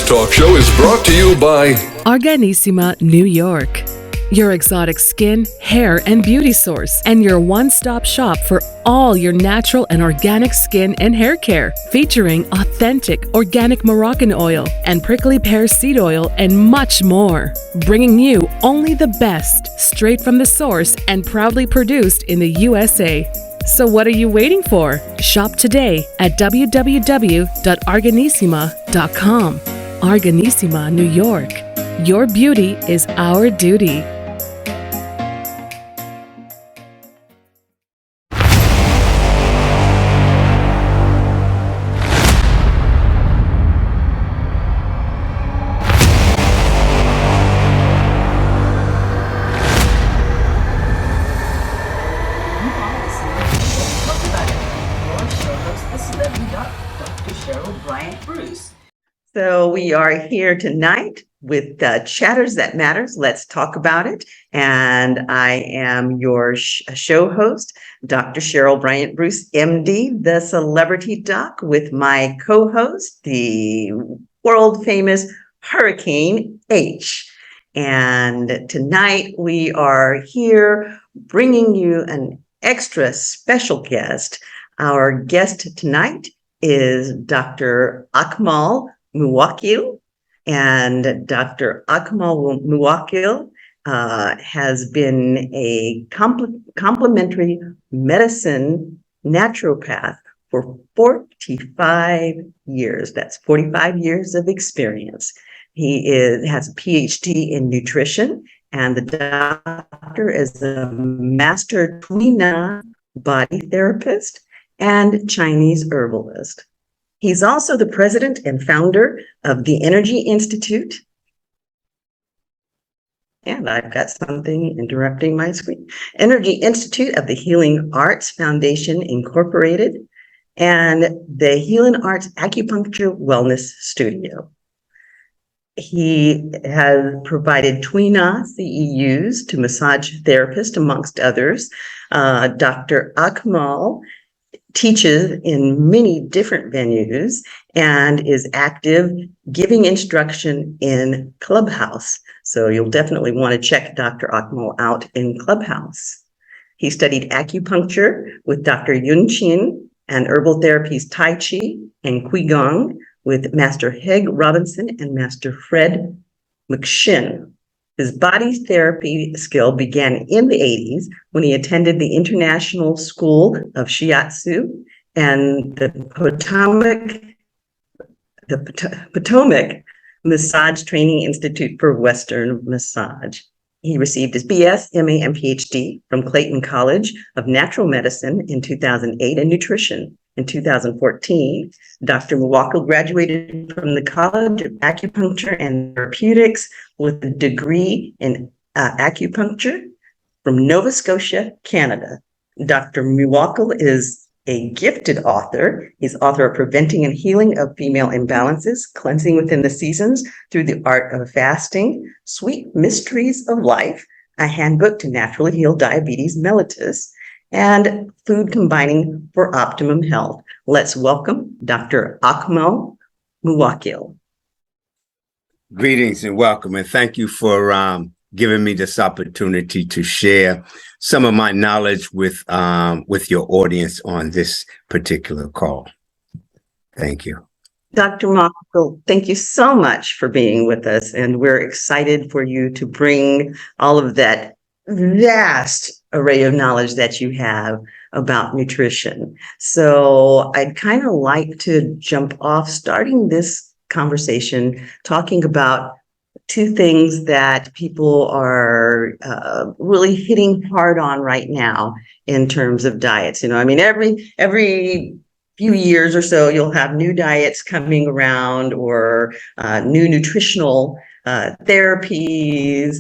talk show is brought to you by Organissima, New York. Your exotic skin, hair, and beauty source, and your one-stop shop for all your natural and organic skin and hair care, featuring authentic organic Moroccan oil and prickly pear seed oil and much more. Bringing you only the best, straight from the source and proudly produced in the USA. So what are you waiting for? Shop today at www.organissima.com. Organissima, New York. Your beauty is our duty. So we are here tonight with Chatters That Matters. Let's talk about it. And I am your show host, Dr. Cheryl Bryant Bruce, MD, the celebrity doc, with my co-host, the world famous Hurricane H. And tonight we are here bringing you an extra special guest. Our guest tonight is Dr. Akmal Muwwakkil, and Dr. Akmal Muwwakkil has been a complementary medicine naturopath for 45 years. That's 45 years of experience. He has a PhD in nutrition, and the doctor is a master Tuina body therapist and Chinese herbalist. He's also the president and founder of the Energy Institute. And I've got something interrupting my screen. Energy Institute of the Healing Arts Foundation, Incorporated, and the Healing Arts Acupuncture Wellness Studio. He has provided Tuina CEUs to massage therapists, amongst others. Dr. Akmal teaches in many different venues and is active giving instruction in Clubhouse. So you'll definitely want to check Dr. Akmal out in Clubhouse. He studied acupuncture with Dr. Yun Chin and herbal therapies Tai Chi and Qigong with Master Heg Robinson and Master Fred McShin. His body therapy skill began in the 80s when he attended the International School of Shiatsu and the Potomac Massage Training Institute for Western Massage. He received his BS, MA, and PhD from Clayton College of Natural Medicine in 2008 and Nutrition. In 2014, Dr. Muwwakkil graduated from the College of Acupuncture and Therapeutics with a degree in acupuncture from Nova Scotia, Canada. Dr. Muwwakkil is a gifted author. He's author of Preventing and Healing of Female Imbalances, Cleansing Within the Seasons Through the Art of Fasting, Sweet Mysteries of Life, a Handbook to Naturally Heal Diabetes Miletus, and Food Combining for Optimum Health. Let's welcome Dr. Akmal Muwwakkil. Greetings and welcome, and thank you for giving me this opportunity to share some of my knowledge with your audience on this particular call. Thank you. Dr. Muwwakkil, thank you so much for being with us, and we're excited for you to bring all of that vast array of knowledge that you have about nutrition. So I'd kind of like to jump off, starting this conversation, talking about two things that people are really hitting hard on right now in terms of diets. You know, I mean, every few years or so, you'll have new diets coming around or new nutritional therapies,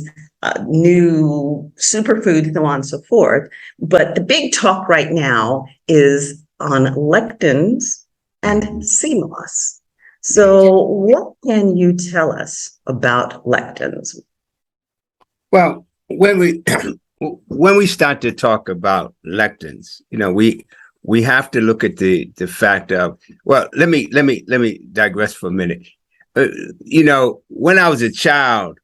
new superfoods, so on and so forth. But the big talk right now is on lectins and CMOS. So what can you tell us about lectins? Well, when we start to talk about lectins, you know, we have to look at the fact of, well, let me digress for a minute. when I was a child,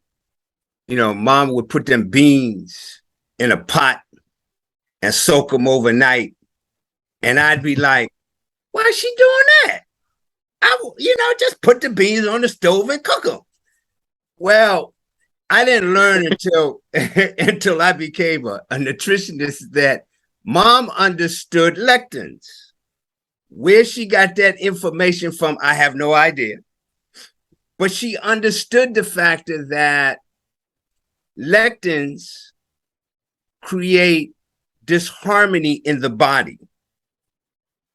mom would put them beans in a pot and soak them overnight. And I'd be like, why is she doing that? Just put the beans on the stove and cook them. Well, I didn't learn until I became a nutritionist that mom understood lectins. Where she got that information from, I have no idea. But she understood the factor that lectins create disharmony in the body.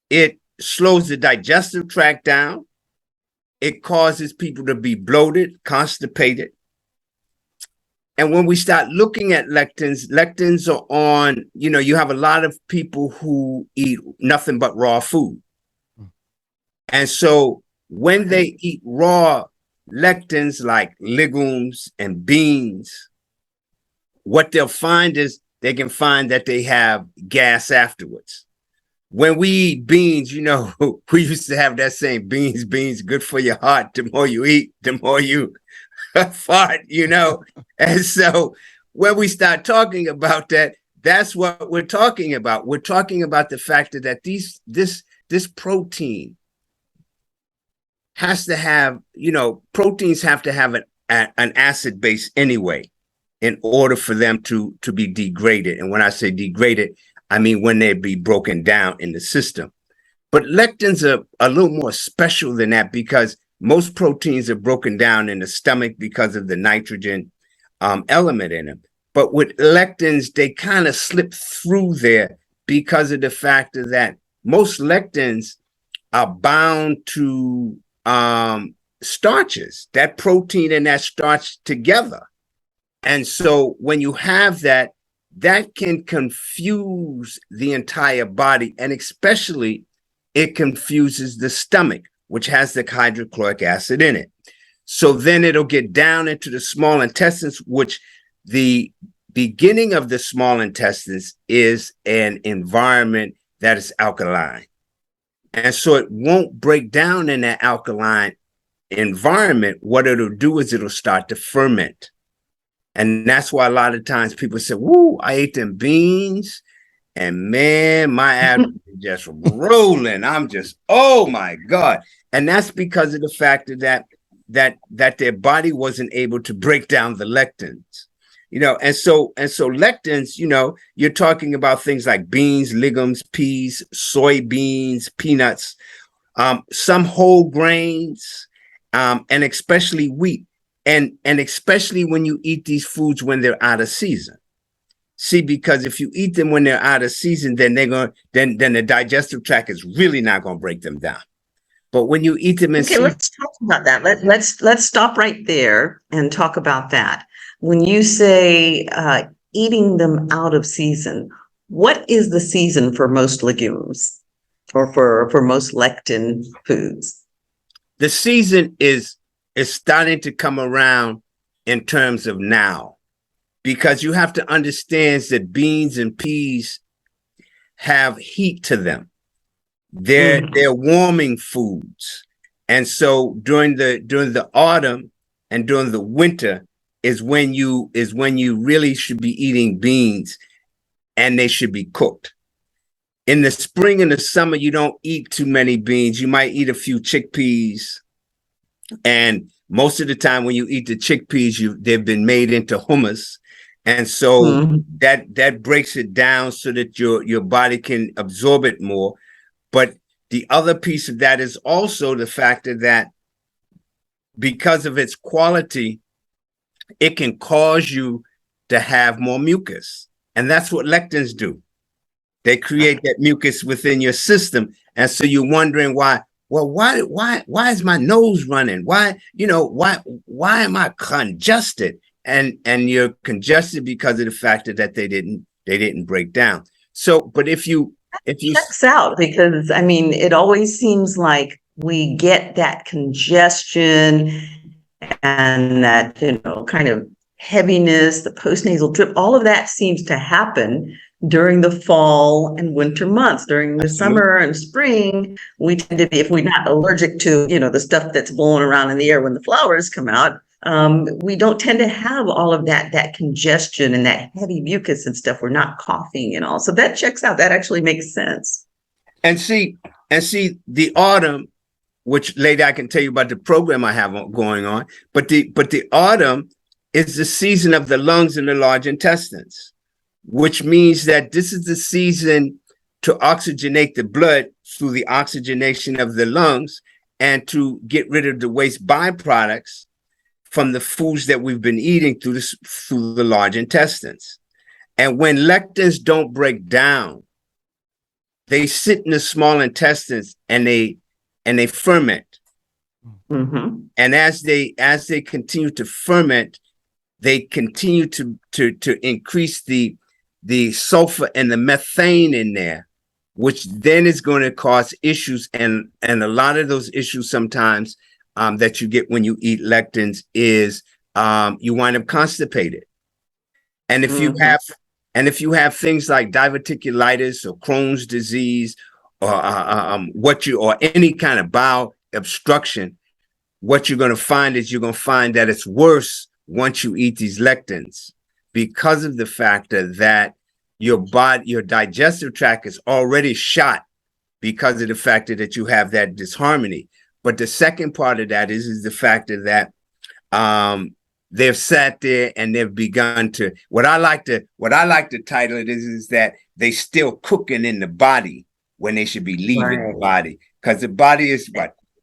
It slows the digestive tract down. It causes people to be bloated, constipated. And when we start looking at lectins are on, you have a lot of people who eat nothing but raw food. And so when they eat raw lectins like legumes and beans, what they'll find is they can find that they have gas afterwards. When we eat beans, we used to have that saying, beans, good for your heart. The more you eat, the more you fart, And so when we start talking about that, that's what we're talking about. We're talking about the fact that this protein has to have, proteins have to have an acid base anyway in order for them to be degraded. And when I say degraded, I mean when they be broken down in the system. But lectins are a little more special than that because most proteins are broken down in the stomach because of the nitrogen element in them. But with lectins, they kind of slip through there because of the factor that most lectins are bound to starches, that protein and that starch together. And so when you have that, that can confuse the entire body, and especially it confuses the stomach, which has the hydrochloric acid in it. So then it'll get down into the small intestines, which the beginning of the small intestines is an environment that is alkaline. And so it won't break down in that alkaline environment. What it'll do is it'll start to ferment. And that's why a lot of times people say, woo, I ate them beans and man, my abdomen is just rolling. I'm just, oh my God. And that's because of the fact that their body wasn't able to break down the lectins. And so lectins, you're talking about things like beans, legumes, peas, soybeans, peanuts, some whole grains, and especially wheat. And especially when you eat these foods when they're out of season. See, because if you eat them when they're out of season, then then the digestive tract is really not going to break them down. But when you eat them in season, let's talk about that. Let's stop right there and talk about that. When you say eating them out of season, what is the season for most legumes or for most lectin foods? The season is starting to come around in terms of now, because you have to understand that beans and peas have heat to them. They're warming foods. And so during the autumn and during the winter is when you really should be eating beans, and they should be cooked. In the spring and the summer, you don't eat too many beans. You might eat a few chickpeas. And most of the time when you eat the chickpeas, they've been made into hummus. And so that breaks it down so that your body can absorb it more. But the other piece of that is also the factor that because of its quality, it can cause you to have more mucus. And that's what lectins do. They create that mucus within your system. And so you're wondering why is my nose running? Why am I congested? And you're congested because of the factor that they didn't break down. So, but if you checks out, because I mean, it always seems like we get that congestion and that, kind of heaviness, the postnasal drip, all of that seems to happen during the fall and winter months. During the Absolutely. summer and spring, we tend to be, if we're not allergic to, the stuff that's blowing around in the air when the flowers come out, we don't tend to have all of that congestion and that heavy mucus and stuff. We're not coughing and all. So that checks out. That actually makes sense. And see, the autumn, which later I can tell you about the program I have going on, but the autumn is the season of the lungs and the large intestines, which means that this is the season to oxygenate the blood through the oxygenation of the lungs and to get rid of the waste byproducts from the foods that we've been eating through the large intestines. And when lectins don't break down, they sit in the small intestines and they ferment. Mm-hmm. And as they continue to ferment, they continue to increase the sulfur and the methane in there, which then is going to cause issues. And a lot of those issues sometimes that you get when you eat lectins is you wind up constipated. And if you have things like diverticulitis or Crohn's disease or any kind of bowel obstruction, what you're going to find is that it's worse once you eat these lectins, because of the factor that your digestive tract is already shot because of the factor that you have that disharmony. But the second part of that is the factor that they've sat there and they've begun to, what I like to title it is that they still cooking in the body when they should be leaving the body, because the body is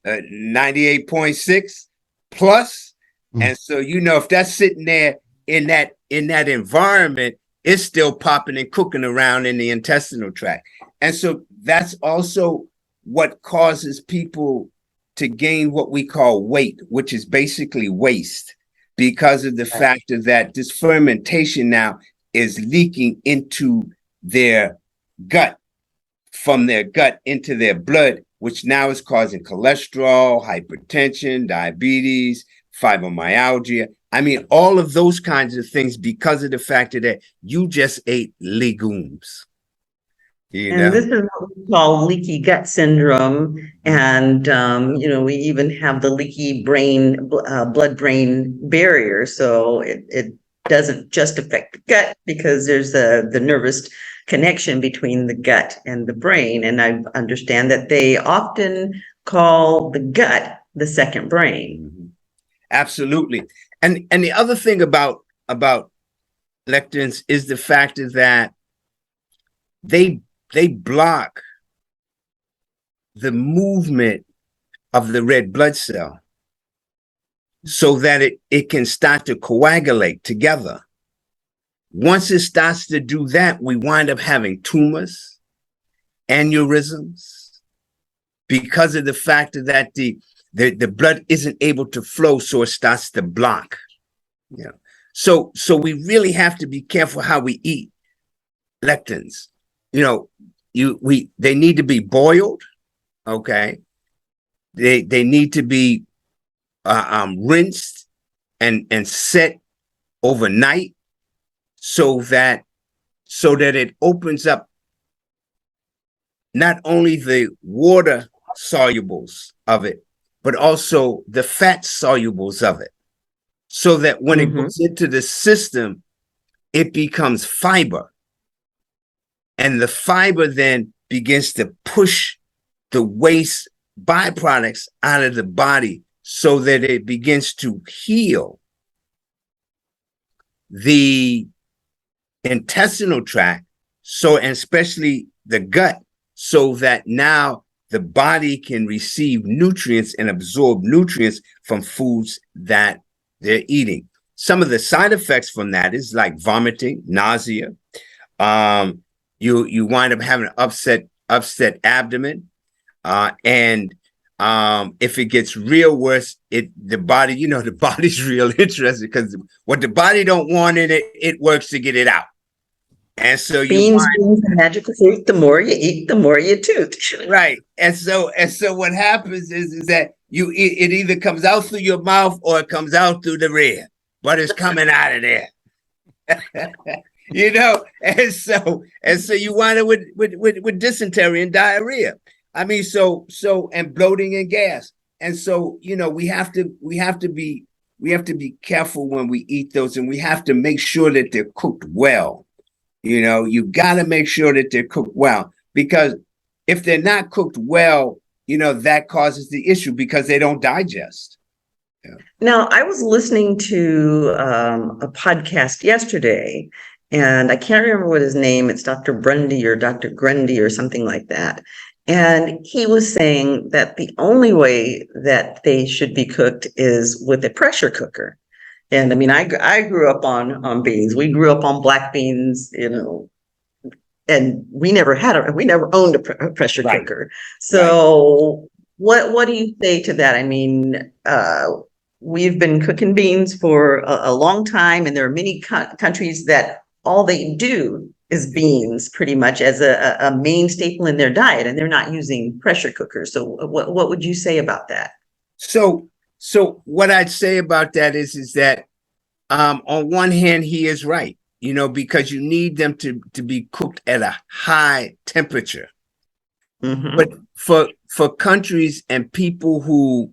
98.6 plus. And so, if that's sitting there in that environment, it's still popping and cooking around in the intestinal tract. And so that's also what causes people to gain what we call weight, which is basically waste, because of the factor that this fermentation now is leaking into their gut, from their gut into their blood, which now is causing cholesterol, hypertension, diabetes, fibromyalgia. I mean, all of those kinds of things because of the factor that you just ate legumes. This is what we call leaky gut syndrome. And, we even have the leaky blood-brain barrier. So it doesn't just affect the gut, because there's the nervous connection between the gut and the brain. And I understand that they often call the gut the second brain. Mm-hmm. Absolutely. And the other thing about lectins is the fact that they block the movement of the red blood cell so that it can start to coagulate together. Once it starts to do that, we wind up having tumors, aneurysms, because of the fact that the blood isn't able to flow, so it starts to block. So we really have to be careful how we eat lectins. They need to be boiled, okay? They need to be rinsed and set overnight so that it opens up not only the water solubles of it, but also the fat solubles of it, so that when it goes into the system, it becomes fiber. And the fiber then begins to push the waste byproducts out of the body so that it begins to heal the intestinal tract, and especially the gut, so that now the body can receive nutrients and absorb nutrients from foods that they're eating. Some of the side effects from that is like vomiting, nausea. You wind up having an upset abdomen, and if it gets real worse, the body's real interested, because what the body don't want in it, it works to get it out. And so beans, magical fruit. The more you eat, the more you toot. Right. And so what happens is that it either comes out through your mouth or it comes out through the rear, but it's coming out of there. and so you wind up with dysentery and diarrhea. I mean, and bloating and gas. And so, we have to be careful when we eat those, and we have to make sure that they're cooked well. You got to make sure that they're cooked well, because if they're not cooked well, that causes the issue because they don't digest. Yeah. Now, I was listening to a podcast yesterday, and I can't remember what his name. It's Dr. Grundy or Dr. Grundy or something like that. And he was saying that the only way that they should be cooked is with a pressure cooker. And I mean, I grew up on beans. We grew up on black beans, and we never owned a pressure Right. cooker. So what do you say to that? I mean, we've been cooking beans for a long time, and there are many countries that all they do is beans pretty much as a main staple in their diet, and they're not using pressure cookers. So what would you say about that? So what I'd say about that is that on one hand, he is right, because you need them to be cooked at a high temperature. Mm-hmm. But for countries and people who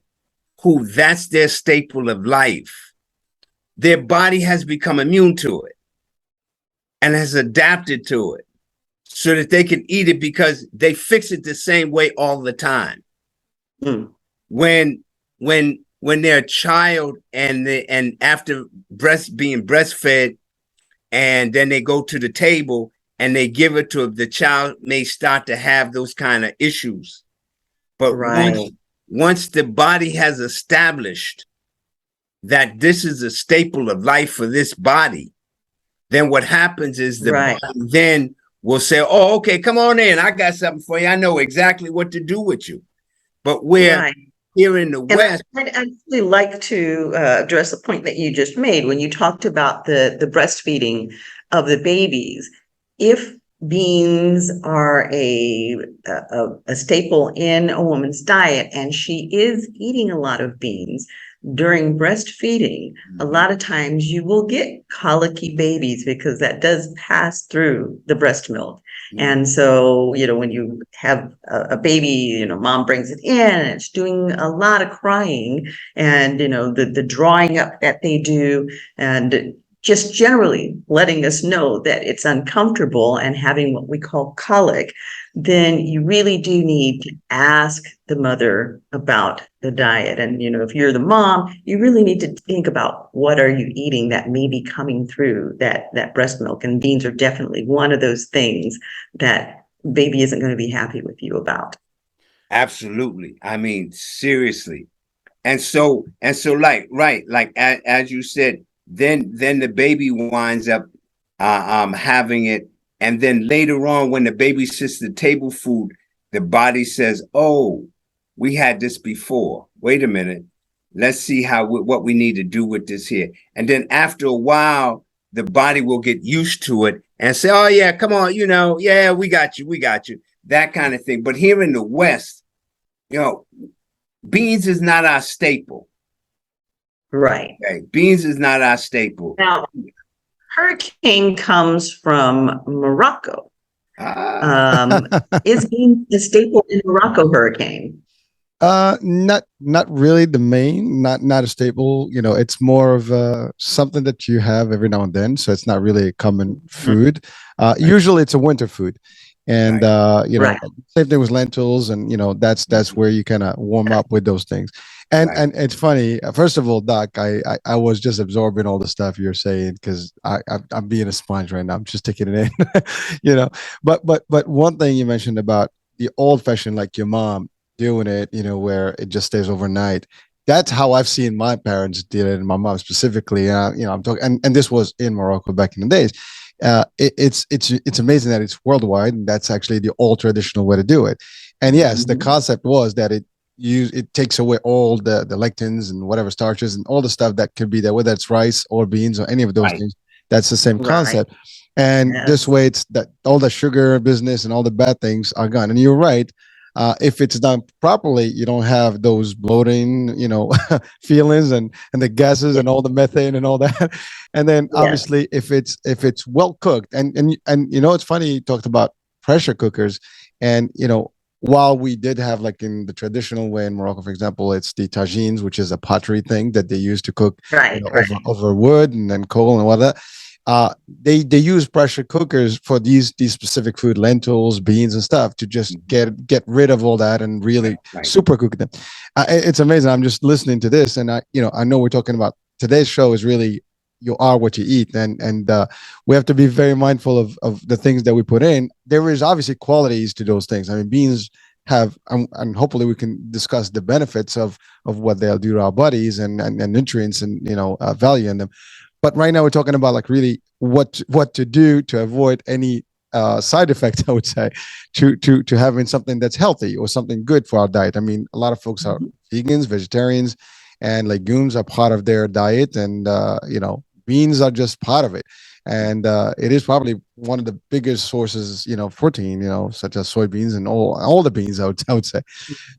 that's their staple of life, their body has become immune to it and has adapted to it so that they can eat it because they fix it the same way all the time. Mm. When they're a child and after being breastfed, and then they go to the table and they give it to the child, may start to have those kind of issues. But once the body has established that this is a staple of life for this body, then what happens is the body then will say, oh, okay, come on in. I got something for you. I know exactly what to do with you. But here in the West. I'd actually like to address the point that you just made when you talked about the breastfeeding of the babies. If beans are a staple in a woman's diet, and she is eating a lot of beans during breastfeeding, a lot of times you will get colicky babies because that does pass through the breast milk. And so, when you have a baby, mom brings it in and it's doing a lot of crying, and, the drawing up that they do, and just generally letting us know that it's uncomfortable and having what we call colic, then you really do need to ask the mother about the diet. And, if you're the mom, you really need to think about what are you eating that may be coming through that breast milk. And beans are definitely one of those things that baby isn't going to be happy with you about. Absolutely. I mean, seriously. And so like as you said, then the baby winds up having it. And then later on, when the baby sits the table food, the body says, oh, we had this before. Wait a minute. Let's see what we need to do with this here. And then after a while, the body will get used to it and say, oh, yeah, come on, yeah, we got you. That kind of thing. But here in the West, beans is not our staple. Right. Okay? Beans is not our staple. Now, hurricane comes from Morocco. Is beans a staple in Morocco hurricane? Not really the main, not a staple. It's more of something that you have every now and then. So it's not really a common food. Usually it's a winter food. And same thing with lentils, and that's where you kind of warm up with those things. And it's funny. First of all, Doc, I was just absorbing all the stuff you're saying because I'm being a sponge right now. I'm just taking it in, But one thing you mentioned about the old fashioned, like your mom doing it, where it just stays overnight. That's how I've seen my parents did it, and my mom specifically. I'm talking, and this was in Morocco back in the days. It's amazing that it's worldwide, and that's actually the old traditional way to do it. And yes, the concept was that it takes away all the lectins and whatever starches and all the stuff that could be there, whether it's rice or beans or any of those things. That's the same concept. And this way, it's that all the sugar business and all the bad things are gone. And you're right. If it's done properly, you don't have those bloating, feelings and the gases and all the methane and all that. And then Yeah. obviously, if it's well cooked, and it's funny you talked about pressure cookers, and while we did have, like in the traditional way in Morocco, for example, it's the tagines, which is a pottery thing that they use to cook, Right. Right. over wood and then coal and all that. They use pressure cookers for these specific food, lentils, beans, and stuff, to just get rid of all that and really Right. super cook them. It's amazing. I'm just listening to this, and I know we're talking about today's show is really you are what you eat, and we have to be very mindful of the things that we put in. There is obviously qualities to those things. I mean, beans have, and hopefully we can discuss the benefits of what they'll do to our bodies, and nutrients, and value in them. But right now we're talking about, like, really what to do to avoid any side effects, I would say, to having something that's healthy or something good for our diet. I mean, a lot of folks are vegans, vegetarians, and legumes are part of their diet, and beans are just part of it. And it is probably one of the biggest sources, of protein, such as soybeans and all the beans, I would say.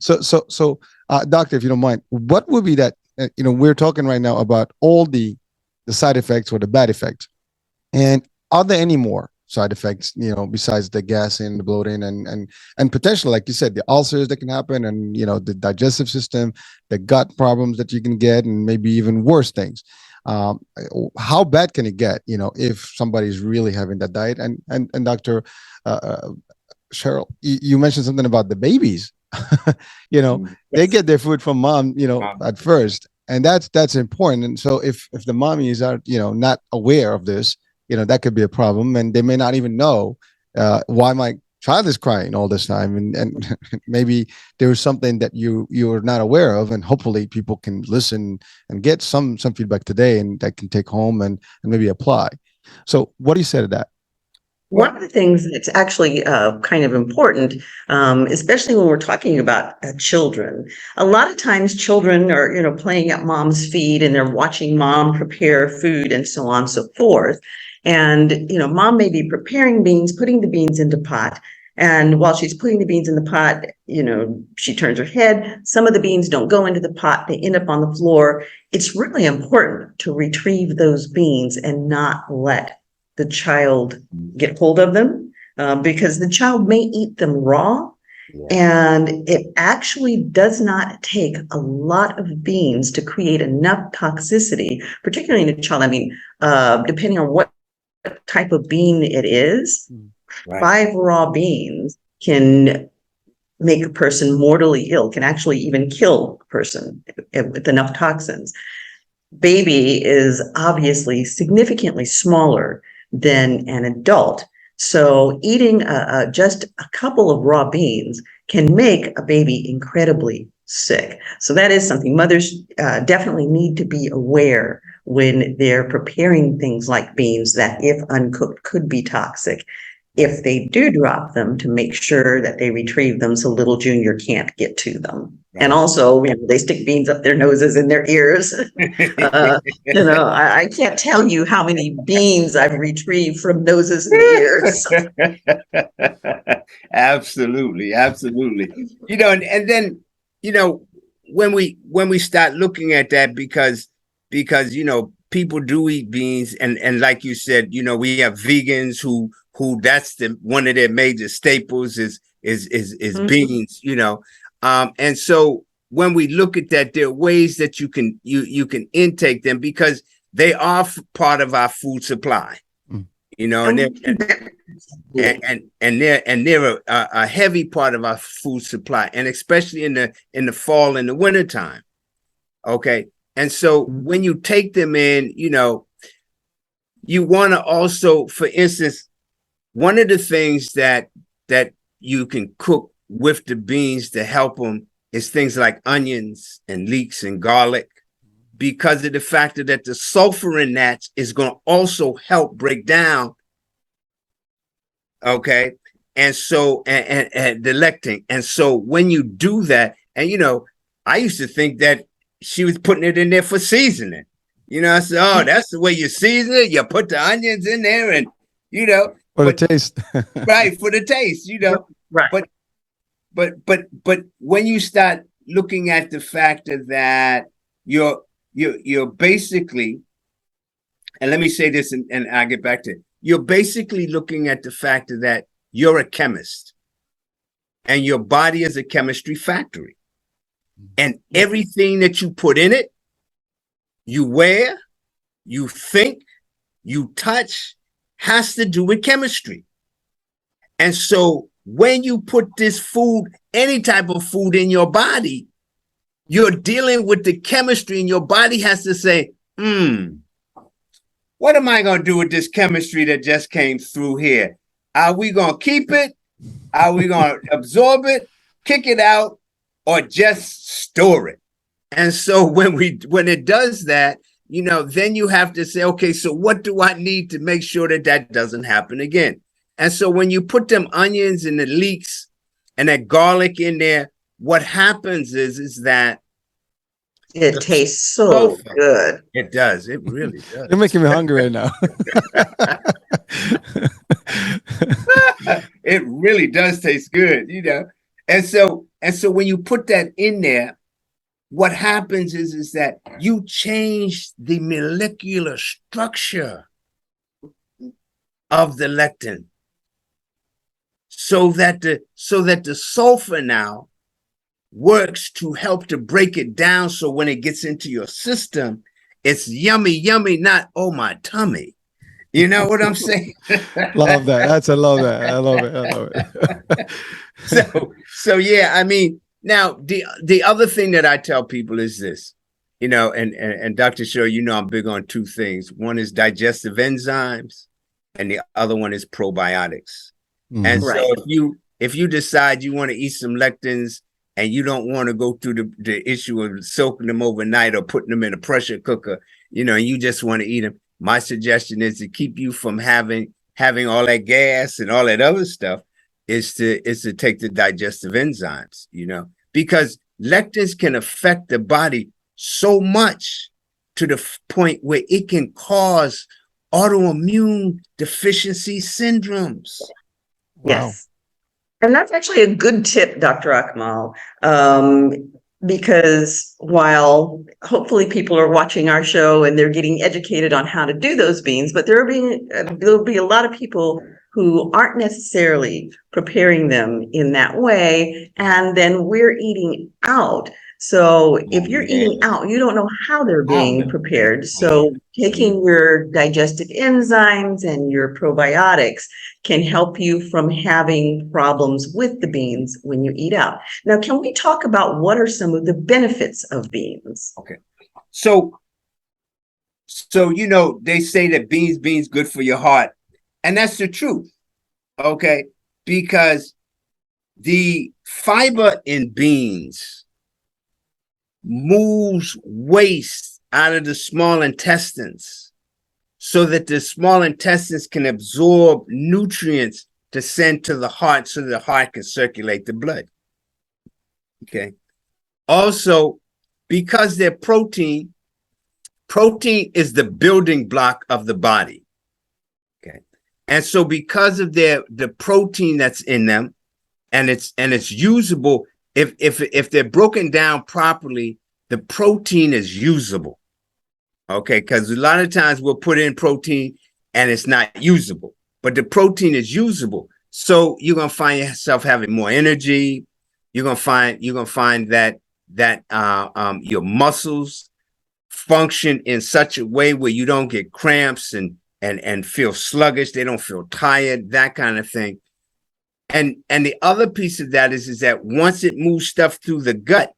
So, doctor, if you don't mind, what would be that? We're talking right now about all the side effects or the bad effects, and are there any more side effects, besides the gas and the bloating, and potentially, like you said, the ulcers that can happen, and the digestive system, the gut problems that you can get, and maybe even worse things? How bad can it get, if somebody's really having that diet? And Dr. Cheryl, you mentioned something about the babies. They get their food from mom, at first, and that's important. And so if the mommies are not aware of this, that could be a problem, and they may not even know why my child is crying all this time, and maybe there is something that you're not aware of, and hopefully people can listen and get some feedback today, and that can take home and maybe apply. So what do you say to that? One of the things that's actually kind of important, especially when we're talking about children, a lot of times children are, playing at mom's feet, and they're watching mom prepare food and so on and so forth. And, mom may be preparing beans, putting the beans into pot. And while she's putting the beans in the pot, she turns her head. Some of the beans don't go into the pot. They end up on the floor. It's really important to retrieve those beans and not let the child get hold of them, because the child may eat them raw. And it actually does not take a lot of beans to create enough toxicity, particularly in a child. I mean, depending on what type of bean it is, 5 raw beans can make a person mortally ill, can actually even kill a person with enough toxins. Baby is obviously significantly smaller than an adult. So eating just a couple of raw beans can make a baby incredibly sick. So that is something mothers definitely need to be aware when they're preparing things like beans that, if uncooked, could be toxic. If they do drop them, to make sure that they retrieve them so little junior can't get to them. And also, they stick beans up their noses and their ears. I can't tell you how many beans I've retrieved from noses and ears. Absolutely. And then, when we start looking at that, because people do eat beans, and like you said, we have vegans who that's one of their major staples is beans, and so when we look at that, there are ways that you can intake them, because they are part of our food supply, and they're a heavy part of our food supply, and especially in the fall and the winter time. Okay. And so when you take them in, you want to also, for instance, one of the things that you can cook with the beans to help them is things like onions and leeks and garlic, because of the factor that the sulfur in that is going to also help break down. Okay. And so, and the lectin. And so when you do that, and, I used to think that she was putting it in there for seasoning. I said, oh, that's the way you season it. You put the onions in there, and, for the taste. Right, for the taste, Right. but when you start looking at the factor that you're basically, and let me say this, and I'll get back to it. You're basically looking at the factor that you're a chemist, and your body is a chemistry factory, and everything that you put in it, you wear, you think, you touch, has to do with chemistry. And so when you put this food, any type of food in your body, you're dealing with the chemistry, and your body has to say, what am I going to do with this chemistry that just came through here? Are we going to keep it? Are we going to absorb it, kick it out, or just store it? And so when it does that, then you have to say, okay, so what do I need to make sure that that doesn't happen again? And so when you put them onions and the leeks and that garlic in there, what happens is that it tastes so good. It does. It really does. You're making me hungry right now. It really does taste good, And so when you put that in there, what happens is that you change the molecular structure of the lectin, so that the sulfur now works to help to break it down, so when it gets into your system, it's yummy, not, oh, my tummy. You know what I'm saying? Love that. I love that. I love it. So yeah, I mean, now the other thing that I tell people is this, and Dr. Cheryl, I'm big on two things. One is digestive enzymes, and the other one is probiotics. Mm-hmm. And so if you decide you want to eat some lectins, and you don't want to go through the issue of soaking them overnight or putting them in a pressure cooker, and you just want to eat them, my suggestion is to keep you from having all that gas and all that other stuff is to take the digestive enzymes, because lectins can affect the body so much to the point where it can cause autoimmune deficiency syndromes. Yes. Wow. And that's actually a good tip, Dr. Akmal, because while hopefully people are watching our show and they're getting educated on how to do those beans, but there'll be a lot of people who aren't necessarily preparing them in that way, and then we're eating out. So if you're eating out, you don't know how they're being prepared. So taking your digestive enzymes and your probiotics can help you from having problems with the beans when you eat out. Now, can we talk about what are some of the benefits of beans? Okay. So they say that beans good for your heart. And that's the truth. Okay. Because the fiber in beans moves waste out of the small intestines so that the small intestines can absorb nutrients to send to the heart so the heart can circulate the blood. Okay. Also, because they're protein is the building block of the body. Okay. And so because of the protein that's in them, and it's usable, if they're broken down properly, the protein is usable. Okay, because a lot of times we'll put in protein and it's not usable, but the protein is usable. So you're gonna find yourself having more energy. You're gonna find that your muscles function in such a way where you don't get cramps and feel sluggish. They don't feel tired, that kind of thing. And the other piece of that is that once it moves stuff through the gut,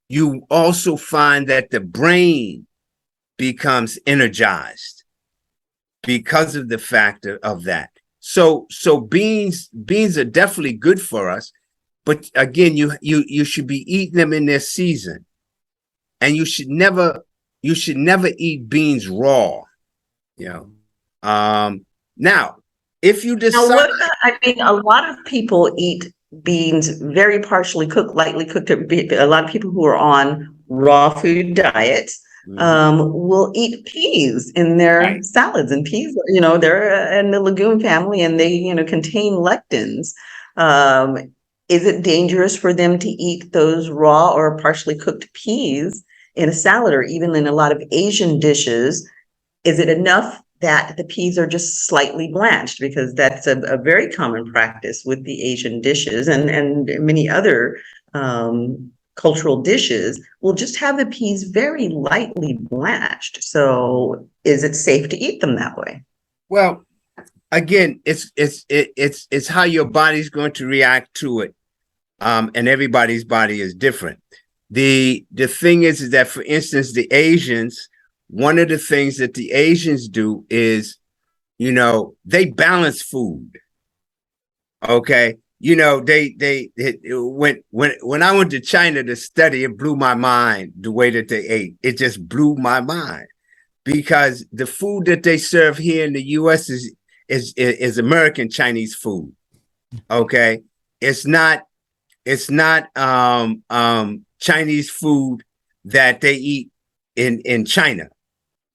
you also find that the brain becomes energized because of the factor of that. So beans are definitely good for us, but again, you should be eating them in their season, and you should never eat beans raw. Now, if you decide, a lot of people eat beans very partially cooked, lightly cooked. A lot of people who are on raw food diets will eat peas in their salads, and peas, they're in the legume family, and they, contain lectins. is it dangerous for them to eat those raw or partially cooked peas in a salad or even in a lot of Asian dishes? Is it enough that the peas are just slightly blanched? Because that's a very common practice with the Asian dishes and many other cultural dishes will just have the peas very lightly blanched. So is it safe to eat them that way? Well, again, it's how your body's going to react to it. And everybody's body is different. The thing is that, for instance, the Asians, one of the things that the Asians do is, they balance food. Okay. When I went to China to study, it blew my mind the way that they ate. It just blew my mind because the food that they serve here in the US is American Chinese food. Okay. It's not Chinese food that they eat in China.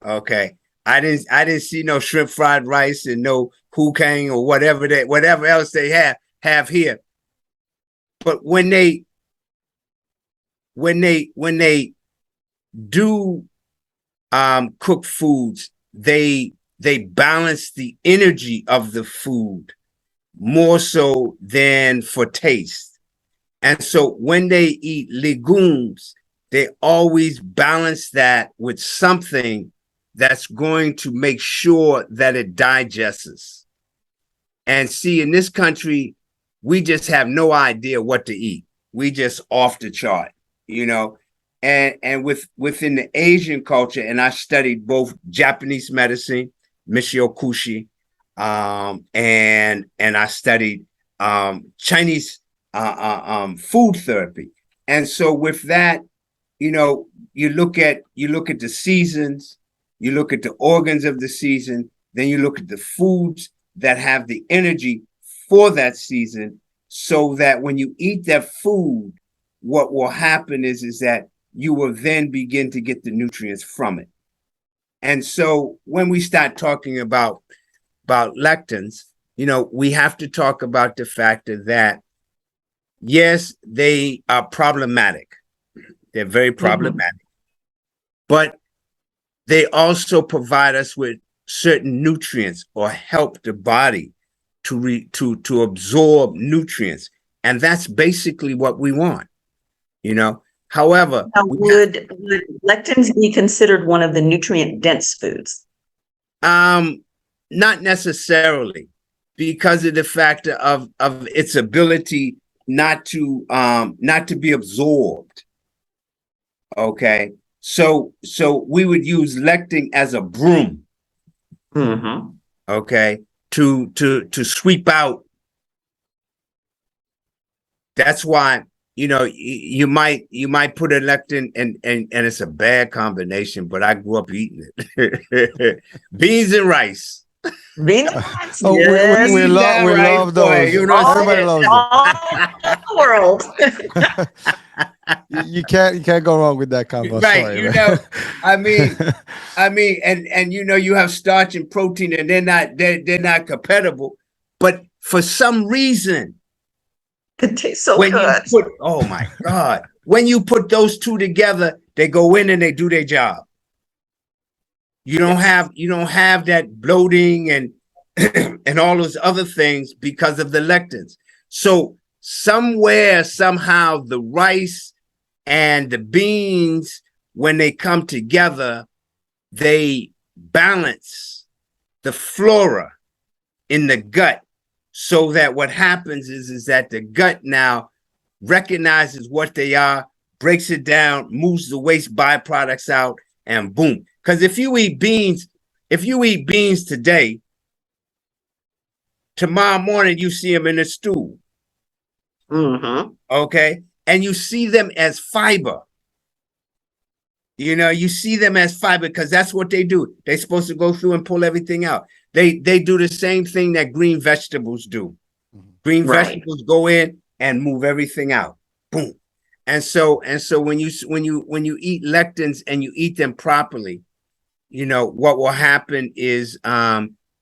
Okay. I didn't see no shrimp fried rice and no hukang or whatever else they have here. But when they do cook foods, they balance the energy of the food more so than for taste. And so when they eat legumes, they always balance that with something that's going to make sure that it digests. And see, in this country, we just have no idea what to eat. We just off the chart, And within the Asian culture, and I studied both Japanese medicine, Michio Kushi, and I studied Chinese food therapy. And so with that, you look at the seasons, you look at the organs of the season, then you look at the foods that have the energy for that season, so that when you eat that food, what will happen is that you will then begin to get the nutrients from it. And so when we start talking about lectins, we have to talk about the fact that yes, they are problematic. They're very problematic, but they also provide us with certain nutrients or help the body to absorb nutrients. And that's basically what we want, However, now, would lectins be considered one of the nutrient dense foods? Not necessarily, because of the factor of its ability not to be absorbed. Okay. So we would use lectin as a broom. Okay. To sweep out. That's why, you might put a lectin and it's a bad combination, but I grew up eating it. Beans and rice. Beans. Oh, Yes. we love those. Boy, Everybody loves them. All the world. You can't go wrong with that combo. Right. Sorry, I mean, and you have starch and protein, and they're not compatible. But for some reason, It tastes so when good. oh my God, when you put those two together, they go in and they do their job. You don't have that bloating and and all those other things because of the lectins. So somewhere, somehow, the rice and the beans, when they come together, they balance the flora in the gut, so that what happens is that the gut now recognizes what they are, breaks it down, moves the waste byproducts out, and boom. Because if you eat beans today, tomorrow morning you see them in a stew. Okay. And you see them as fiber. You see them as fiber because that's what they do. They're supposed to go through and pull everything out. They do the same thing that green vegetables do. Green vegetables go in and move everything out. Boom. And so when you eat lectins and you eat them properly, what will happen is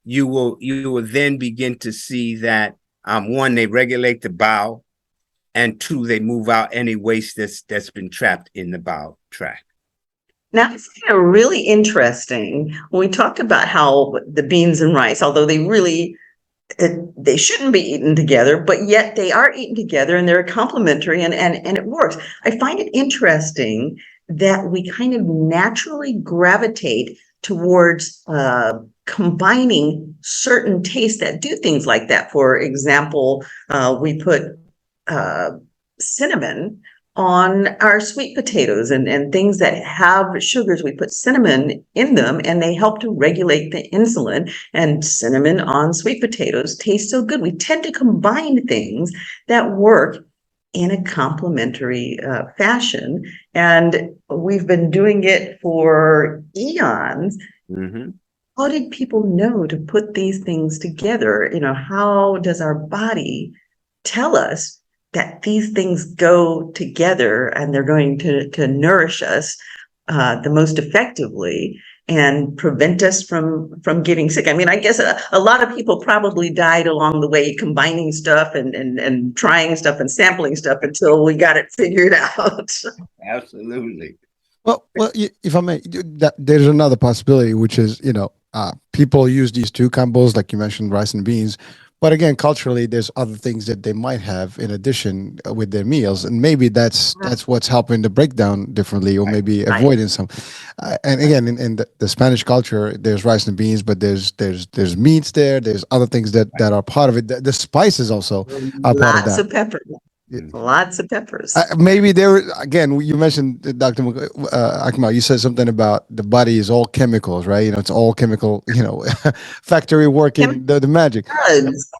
you will then begin to see that one, they regulate the bowel. and two, they move out any waste that's been trapped in the bowel tract. Now, it's kind of really interesting when we talk about how the beans and rice, although they shouldn't be eaten together, but yet they are eaten together and they're complementary and it works. I find it interesting that we kind of naturally gravitate towards combining certain tastes that do things like that. For example, we put cinnamon on our sweet potatoes and things that have sugars. We put cinnamon in them and they help to regulate the insulin, and cinnamon on sweet potatoes tastes so good. We tend to combine things that work in a complementary fashion, and we've been doing it for eons. Mm-hmm. How did people know to put these things together? How does our body tell us that these things go together and they're going to nourish us the most effectively and prevent us from getting sick? I mean, I guess a lot of people probably died along the way combining stuff and trying stuff and sampling stuff until we got it figured out. Absolutely. Well, if I may, there's another possibility, which is, people use these two combos, like you mentioned, rice and beans. But again, culturally, there's other things that they might have in addition with their meals, and maybe that's what's helping to break down differently, or maybe avoiding some. And again, in the Spanish culture, there's rice and beans, but there's meats there. There's other things that are part of it. The spices also are part of Lots that. of pepper. Lots of peppers. Maybe again, you mentioned Dr. Akmal, you said something about the body is all chemicals, right? It's all chemical, factory working, the magic.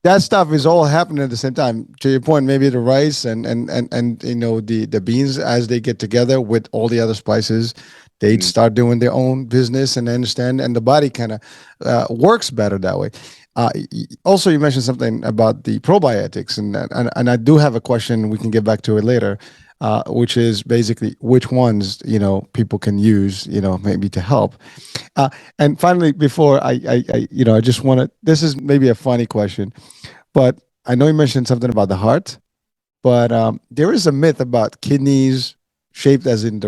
That stuff is all happening at the same time. To your point, maybe the rice and the beans, as they get together with all the other spices, they start doing their own business and understand, and the body kind of works better that way. Also, you mentioned something about the probiotics, and I do have a question. We can get back to it later, which is basically which ones people can use, maybe to help. And finally, before I just want to. This is maybe a funny question, but I know you mentioned something about the heart, but there is a myth about kidneys shaped as in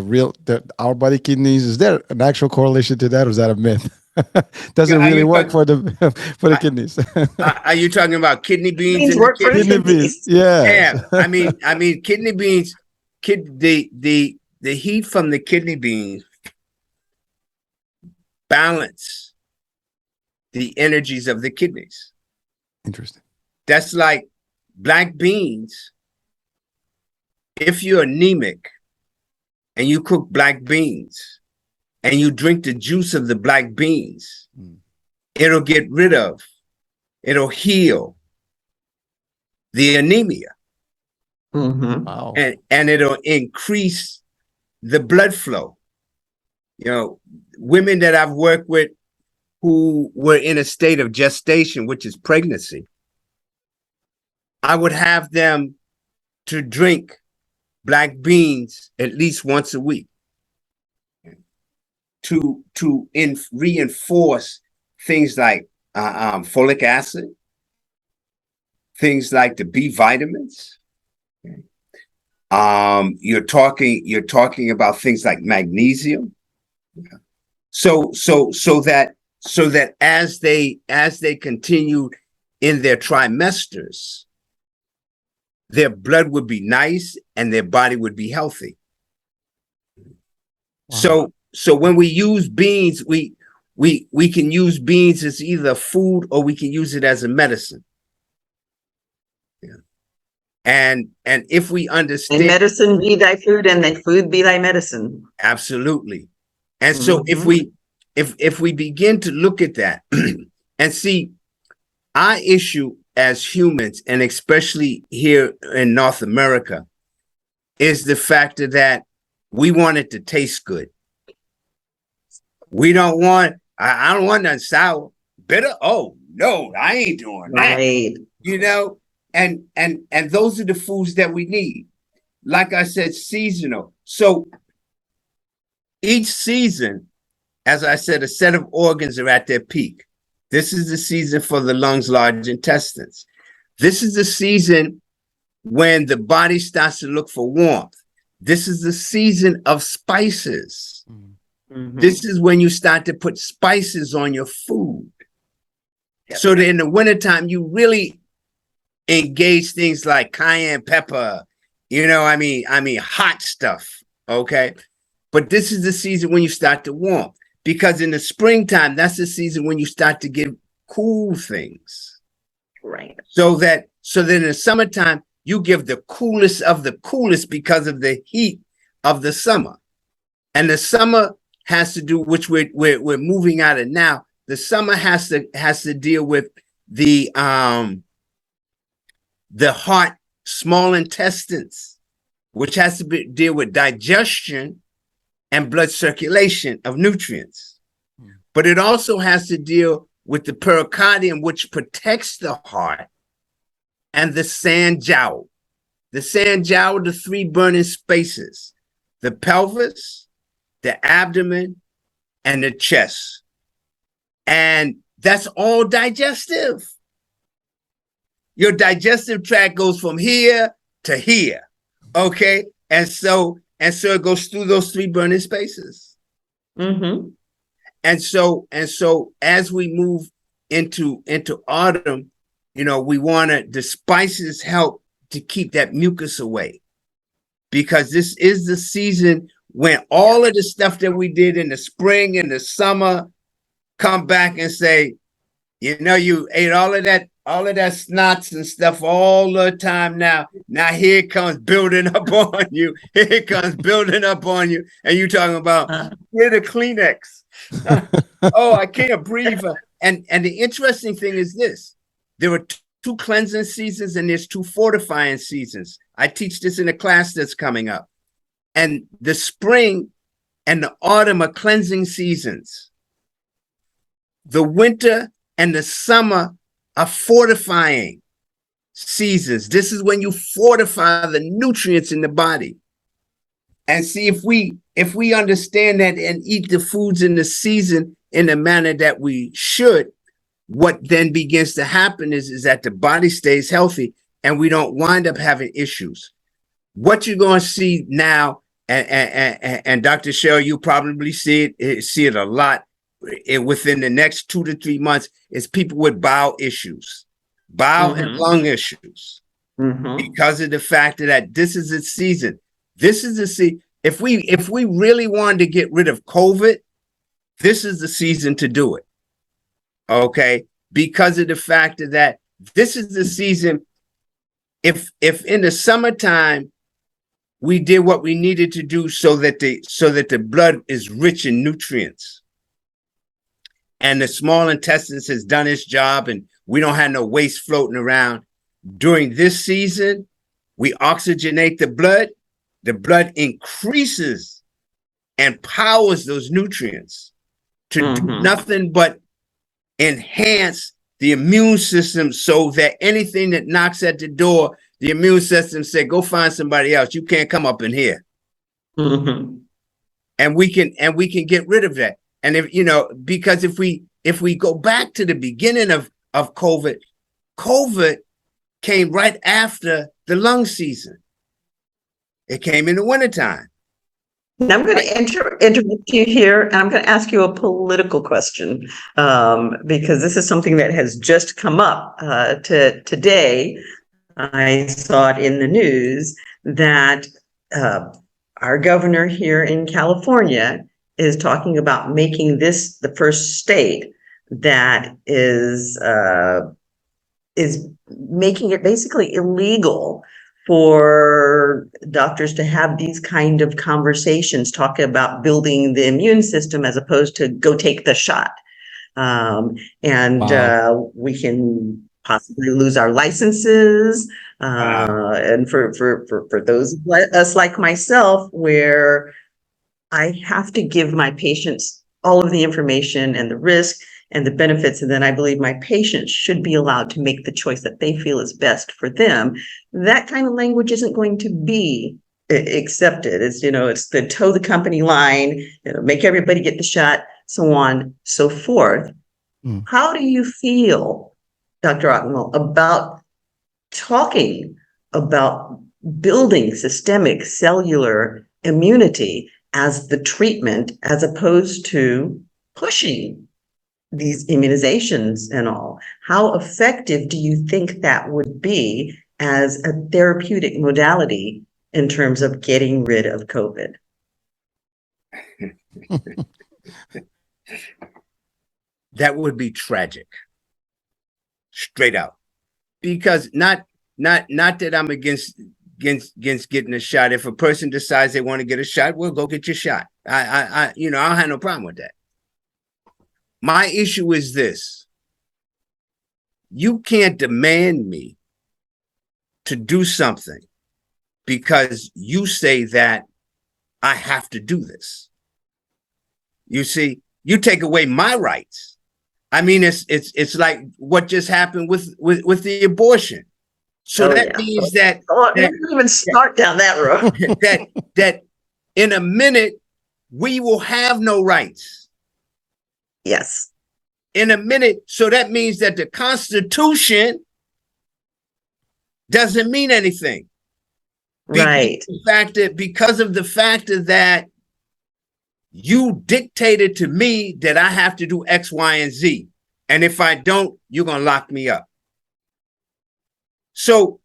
our body kidneys. Is there an actual correlation to that, or is that a myth? Does it really work for the kidneys? Are you talking about kidney beans? Beans work for kidney beans. Yeah. I mean, kidney beans. The heat from the kidney beans balance the energies of the kidneys. Interesting. That's like black beans. If you're anemic and you cook black beans and you drink the juice of the black beans, it'll heal the anemia. Mm-hmm. Wow. And it'll increase the blood flow. Women that I've worked with who were in a state of gestation, which is pregnancy, I would have them to drink black beans at least once a week to reinforce things like folic acid, things like the B vitamins. You're talking about things like magnesium. So that as they continue in their trimesters, their blood would be nice and their body would be healthy. Wow. So when we use beans, we can use beans as either food or we can use it as a medicine. Yeah. And if we understand, and medicine be thy food, and thy food be thy medicine. Absolutely. And so if we begin to look at that and see our issue as humans, and especially here in North America, is the factor that we want it to taste good. We don't want, I don't want nothing sour, bitter. Oh no, I ain't doing that. Right. And those are the foods that we need. Like I said, seasonal. So each season, as I said, a set of organs are at their peak. This is the season for the lungs, large intestines. This is the season when the body starts to look for warmth. This is the season of spices. Mhm. This is when you start to put spices on your food. Yep. So that in the wintertime, you really engage things like cayenne pepper, hot stuff. Okay. But this is the season when you start to warm, because in the springtime, that's the season when you start to get cool things. Right. So that in the summertime, you give the coolest of the coolest because of the heat of the summer. And the summer has to do, which we're moving out of now. The summer has to deal with the heart, small intestines, which has to deal with digestion and blood circulation of nutrients. But it also has to deal with the pericardium, which protects the heart, and the sand jowl. The sand jowl, the three burning spaces: the pelvis, the abdomen, and the chest. And that's all digestive. Your digestive tract goes from here to here. Okay. And so it goes through those three burning spaces. Mm-hmm. And so as we move into autumn, the spices help to keep that mucus away, because this is the season when all of the stuff that we did in the spring and the summer come back and say, you ate all of that snots and stuff all the time. Now here it comes building up on you. Here it comes building up on you. And you talking about, here the Kleenex. Oh, I can't breathe. And the interesting thing is this: there are two cleansing seasons and there's two fortifying seasons. I teach this in a class that's coming up. And the spring and the autumn are cleansing seasons. The winter and the summer are fortifying seasons. This is when you fortify the nutrients in the body. And see, if we understand that and eat the foods in the season in the manner that we should, what then begins to happen is that the body stays healthy and we don't wind up having issues. What you're going to see now, and Dr. Cheryl, you probably see it a lot within the next 2 to 3 months, is people with bowel issues, bowel and lung issues, because of the fact that this is a season. This is the season. If we really wanted to get rid of COVID, this is the season to do it. Okay, because of the fact that this is the season. If in the summertime we did what we needed to do so that the blood is rich in nutrients, and the small intestines has done its job, and we don't have no waste floating around. During this season, we oxygenate the blood. The blood increases and powers those nutrients to do nothing but enhance the immune system, so that anything that knocks at the door, the immune system say, go find somebody else. You can't come up in here. And we can get rid of that. And because if we go back to the beginning of COVID came right after the lung season. It came in the wintertime. Now I'm going to interrupt you here, and I'm going to ask you a political question, because this is something that has just come up today. I saw it in the news that our governor here in California is talking about making this the first state that is making it basically illegal for doctors to have these kind of conversations, talking about building the immune system as opposed to go take the shot. We can possibly lose our licenses. And for those of us like myself, where I have to give my patients all of the information and the risk and the benefits, and then I believe my patients should be allowed to make the choice that they feel is best for them. That kind of language isn't going to be accepted. It's the toe the company line, make everybody get the shot, so on, so forth. How do you feel, Dr. Akmal, about talking about building systemic cellular immunity as the treatment, as opposed to pushing these immunizations and all. How effective do you think that would be as a therapeutic modality in terms of getting rid of COVID? That would be tragic, straight out. Because not that I'm against getting a shot. If a person decides they want to get a shot, well, go get your shot. I don't have no problem with that. My issue is this: you can't demand me to do something because you say that I have to do this. You see, you take away my rights. I mean, it's like what just happened with the abortion. So that means that, don't even start down that road. that in a minute we will have no rights. Yes. In a minute. So that means that the Constitution doesn't mean anything. Right. Because of the fact that you dictated to me that I have to do X, Y, and Z. And if I don't, you're going to lock me up. So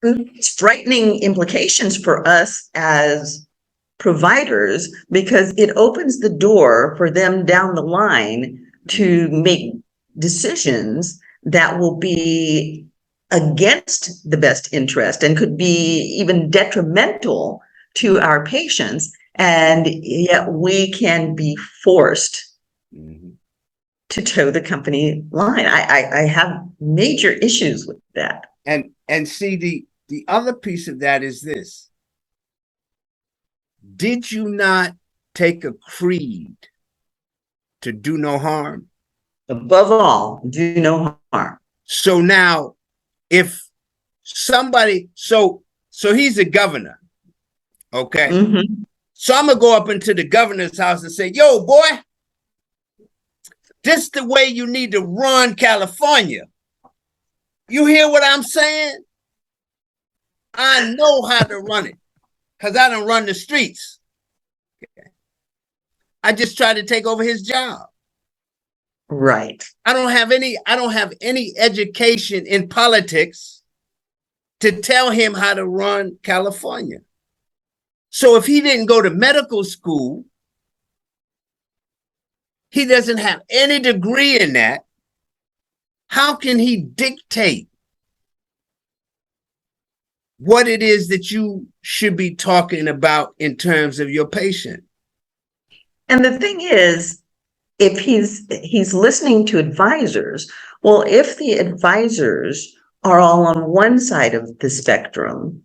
it's frightening implications for us as providers, because it opens the door for them down the line to make decisions that will be against the best interest and could be even detrimental to our patients. And yet we can be forced to toe the company line. I have major issues with that. And see, the other piece of that is this. Did you not take a creed to do no harm? Above all, do no harm. So now, if somebody, so he's a governor, okay? Mm-hmm. So I'm gonna go up into the governor's house and say, yo, boy, this is the way you need to run California. You hear what I'm saying? I know how to run it because I don't run the streets. Okay. I just try to take over his job. Right. I don't have any education in politics to tell him how to run California. So if he didn't go to medical school, he doesn't have any degree in that, how can he dictate what it is that you should be talking about in terms of your patient? And the thing is, if he's listening to advisors, well, if the advisors are all on one side of the spectrum,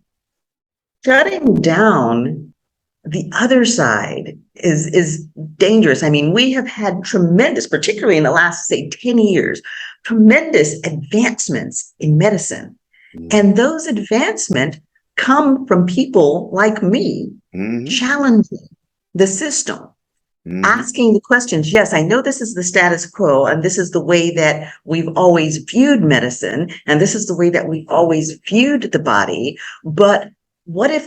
shutting down the other side is dangerous. I mean, we have had tremendous, particularly in the last, say, 10 years, tremendous advancements in medicine. And those advancements come from people like me challenging the system, asking the questions. Yes, I know this is the status quo, and this is the way that we've always viewed medicine, and this is the way that we've always viewed the body. But what if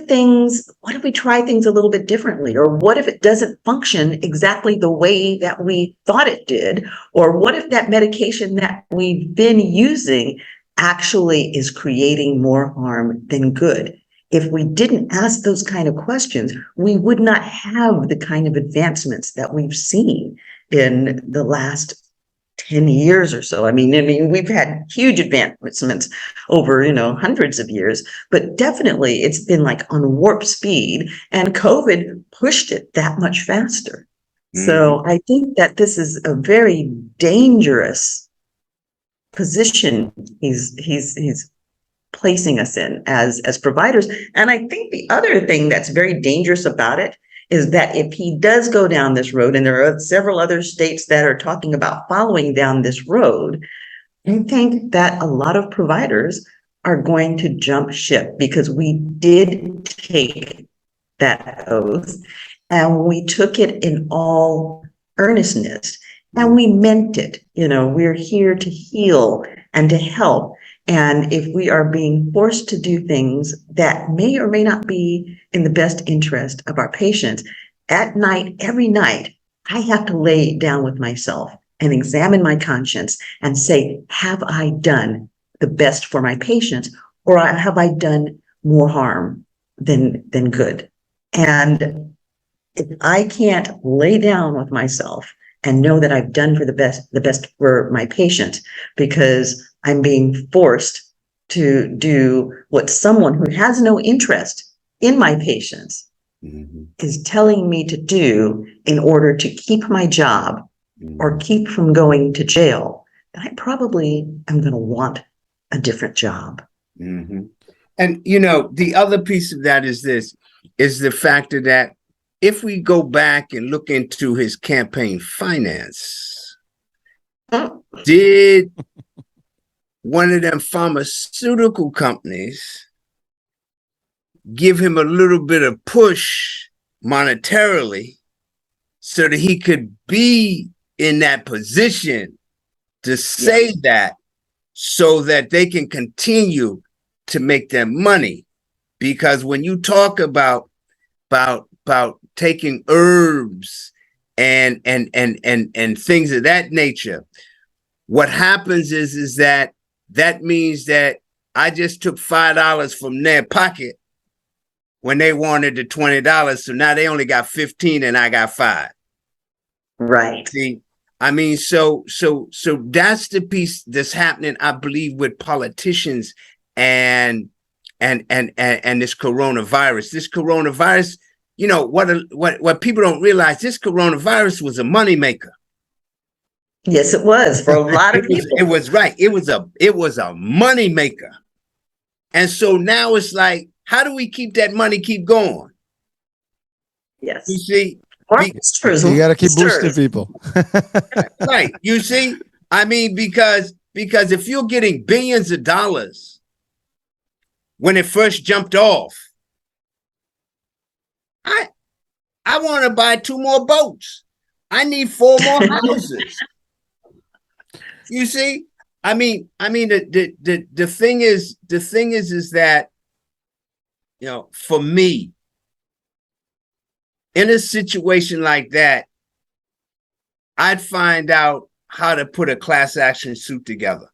we try things a little bit differently? Or what if it doesn't function exactly the way that we thought it did? Or what if that medication that we've been using actually is creating more harm than good? If we didn't ask those kind of questions, we would not have the kind of advancements that we've seen in the last 10 years or so. I mean, we've had huge advancements over, hundreds of years, but definitely it's been like on warp speed, and COVID pushed it that much faster. So I think that this is a very dangerous position he's placing us in as providers. And I think the other thing that's very dangerous about it is that if he does go down this road, and there are several other states that are talking about following down this road, I think that a lot of providers are going to jump ship, because we did take that oath and we took it in all earnestness and we meant it. We're here to heal and to help. And if we are being forced to do things that may or may not be in the best interest of our patients, at night, every night, I have to lay down with myself and examine my conscience and say, have I done the best for my patients, or have I done more harm than good? And if I can't lay down with myself and know that I've done for the best for my patient, because I'm being forced to do what someone who has no interest in my patients is telling me to do in order to keep my job or keep from going to jail, then I probably am going to want a different job. And, the other piece of that is the fact that if we go back and look into his campaign finance, did one of them pharmaceutical companies give him a little bit of push monetarily so that he could be in that position to say that, so that they can continue to make their money? Because when you talk about taking herbs and things of that nature, what happens is that means that I just took $5 from their pocket when they wanted the $20, so now they only got 15 and I got 5. Right. See, I mean, so that's the piece that's happening, I believe, with politicians and this coronavirus. This coronavirus, what people don't realize, this coronavirus was a moneymaker. Yes, it was for a lot of people. It was right. It was a moneymaker. And so now it's like, how do we keep that money keep going? Yes. You see, you got to keep boosting people. Right. You see, I mean, because if you're getting billions of dollars when it first jumped off, I want to buy 2 more boats. I need 4 more houses. You see, I mean, the thing is that, for me, in a situation like that, I'd find out how to put a class action suit together.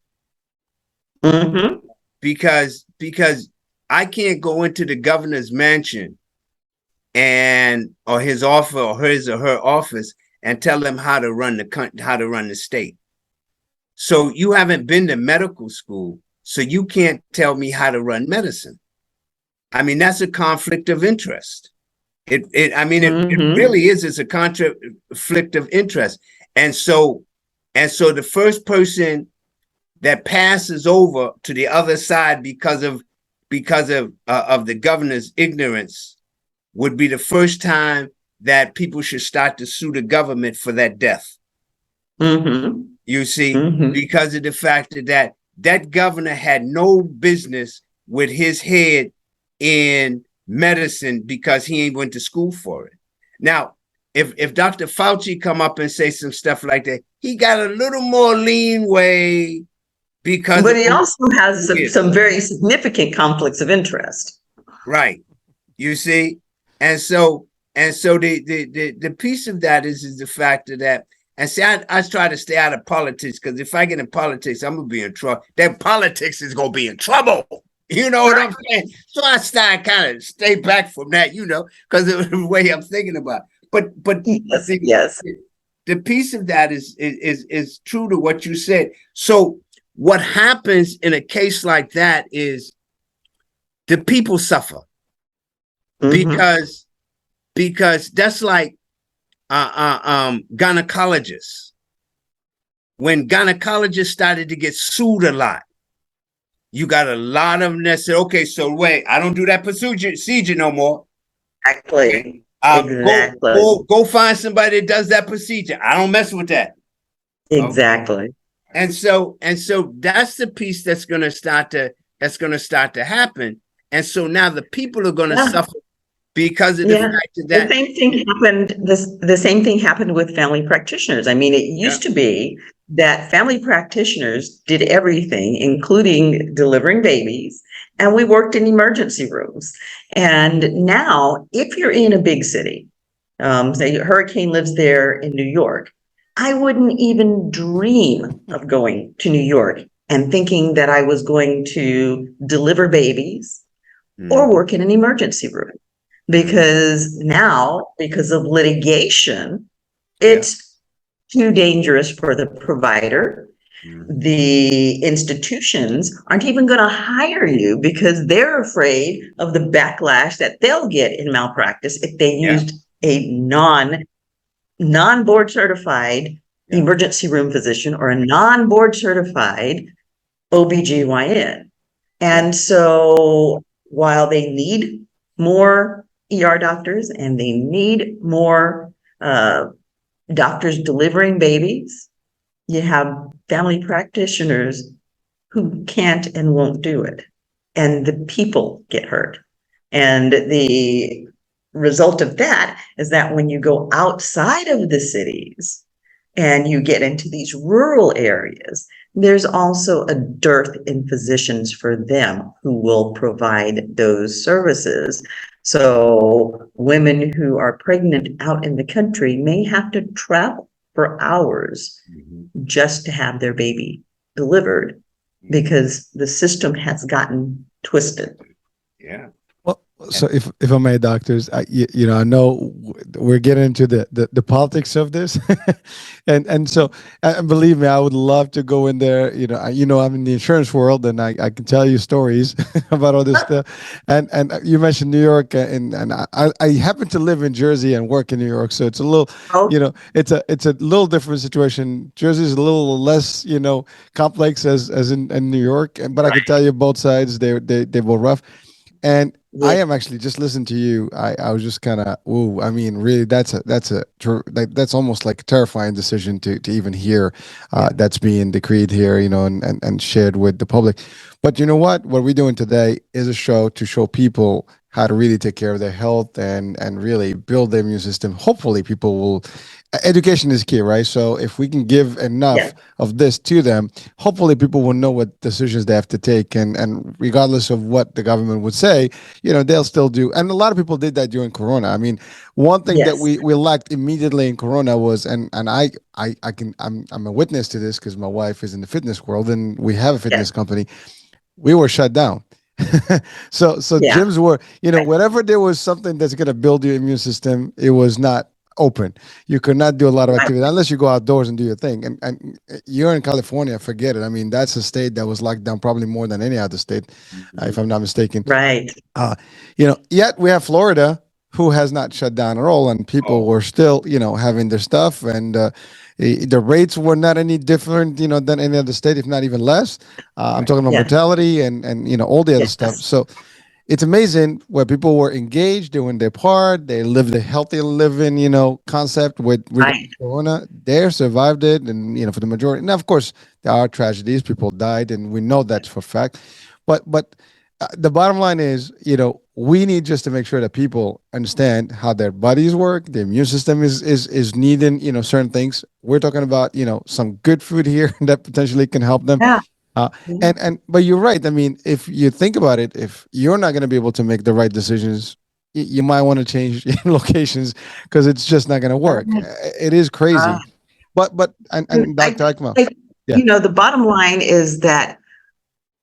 Because I can't go into the governor's mansion or his office or his or her office and tell them how to run the state. So you haven't been to medical school, so you can't tell me how to run medicine. I mean, that's a conflict of interest. It really is. It's a conflict of interest. And so the first person that passes over to the other side because of the governor's ignorance would be the first time that people should start to sue the government for that death. You see, because of the fact that governor had no business with his head in medicine because he ain't went to school for it. Now, if Dr. Fauci come up and say some stuff like that, he got a little more leeway because. But he also has some very significant conflicts of interest. Right. You see, and so the piece of that is the fact that. And see, I try to stay out of politics, because if I get in politics, I'm going to be in trouble. Then politics is going to be in trouble. You know what I'm saying? So I stay back from that, because of the way I'm thinking about it. But yes. The piece of that is true to what you said. So what happens in a case like that is the people suffer because that's like gynecologists. When gynecologists started to get sued a lot, you got a lot of them that said, okay, so wait, I don't do that procedure no more. Exactly. Go find somebody that does that procedure. I don't mess with that. Exactly. Okay. And so that's the piece that's gonna start to happen. And so now the people are gonna suffer because of the fact that the same thing happened. The same thing happened with family practitioners. I mean, it used to be that family practitioners did everything, including delivering babies, and we worked in emergency rooms. And now, if you're in a big city, say a hurricane lives there in New York, I wouldn't even dream of going to New York and thinking that I was going to deliver babies or work in an emergency room. Because now, because of litigation, it's too dangerous for the provider. The institutions aren't even going to hire you because they're afraid of the backlash that they'll get in malpractice if they used a non-board certified emergency room physician or a non-board certified OBGYN. And so while they need more ER doctors and they need more doctors delivering babies, you have family practitioners who can't and won't do it. And the people get hurt. And the result of that is that when you go outside of the cities and you get into these rural areas, there's also a dearth in physicians for them who will provide those services. So women who are pregnant out in the country may have to travel for hours just to have their baby delivered because the system has gotten twisted. Yeah. Well, so if I may, doctors, I know we're getting into the politics of this, and so believe me, I would love to go in there. I'm in the insurance world, and I can tell you stories about all this stuff. And you mentioned New York, and I happen to live in Jersey and work in New York, so it's a little, it's a little different situation. Jersey is a little less, complex as in New York, but I can tell you both sides they were rough. And I am actually just listening to you. I was just kind of, ooh, I mean, really, that's almost like a terrifying decision to even hear that's being decreed here, and shared with the public. But you know what? What we're doing today is a show to show people how to really take care of their health and really build their immune system. Hopefully, people will. Education is key, right? So if we can give enough of this to them, hopefully people will know what decisions they have to take, and regardless of what the government would say, they'll still do. And a lot of people did that during Corona. I mean, one thing that we lacked immediately in Corona was, and I'm a witness to this because my wife is in the fitness world and we have a fitness company. We were shut down. So gyms were, whatever there was something that's going to build your immune system, it was not open. You could not do a lot of activity unless you go outdoors and do your thing. And you're in California, forget it. I mean, that's a state that was locked down probably more than any other state, if I'm not mistaken. Right. Yet we have Florida, who has not shut down at all, and people were still, having their stuff, and the rates were not any different, than any other state, if not even less. I'm talking about mortality and all the other stuff. So it's amazing where people were engaged, doing their part. They lived a healthy living, concept with Corona. They survived it, and for the majority. Now, of course, there are tragedies. People died, and we know that for a fact. But the bottom line is, we need just to make sure that people understand how their bodies work. The immune system is needing, certain things. We're talking about, some good food here that potentially can help them. Yeah. But you're right. I mean, if you think about it, if you're not going to be able to make the right decisions, you might want to change locations because it's just not going to work. It is crazy. But Dr. Akmal, the bottom line is that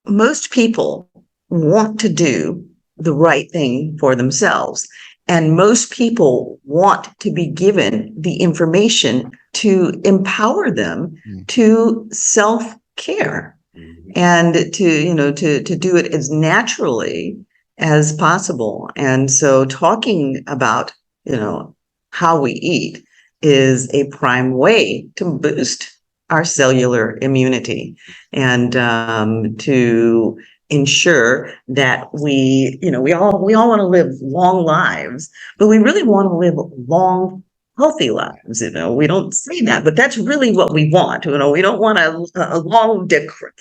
most people want to do the right thing for themselves. And most people want to be given the information to empower them to self-care. And to do it as naturally as possible. And so talking about, how we eat is a prime way to boost our cellular immunity and to ensure that we all want to live long lives, but we really want to live long healthy lives. We don't say that, but that's really what we want. We don't want a long decrepit.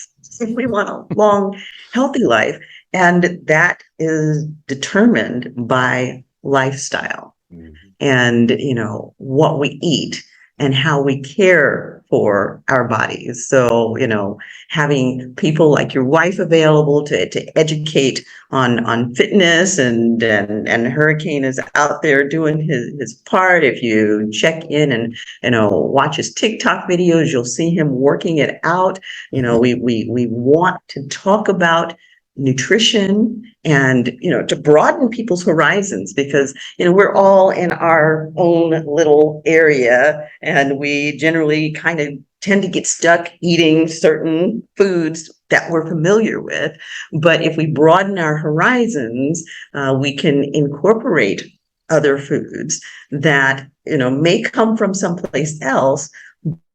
We want a long, healthy life. And that is determined by lifestyle and, what we eat. and how we care for our bodies. So, having people like your wife available to educate on fitness, and Hurricane is out there doing his part. If you check in and watch his TikTok videos, you'll see him working it out. We want to talk about nutrition and to broaden people's horizons, because we're all in our own little area, and we generally kind of tend to get stuck eating certain foods that we're familiar with. But if we broaden our horizons, we can incorporate other foods that may come from someplace else,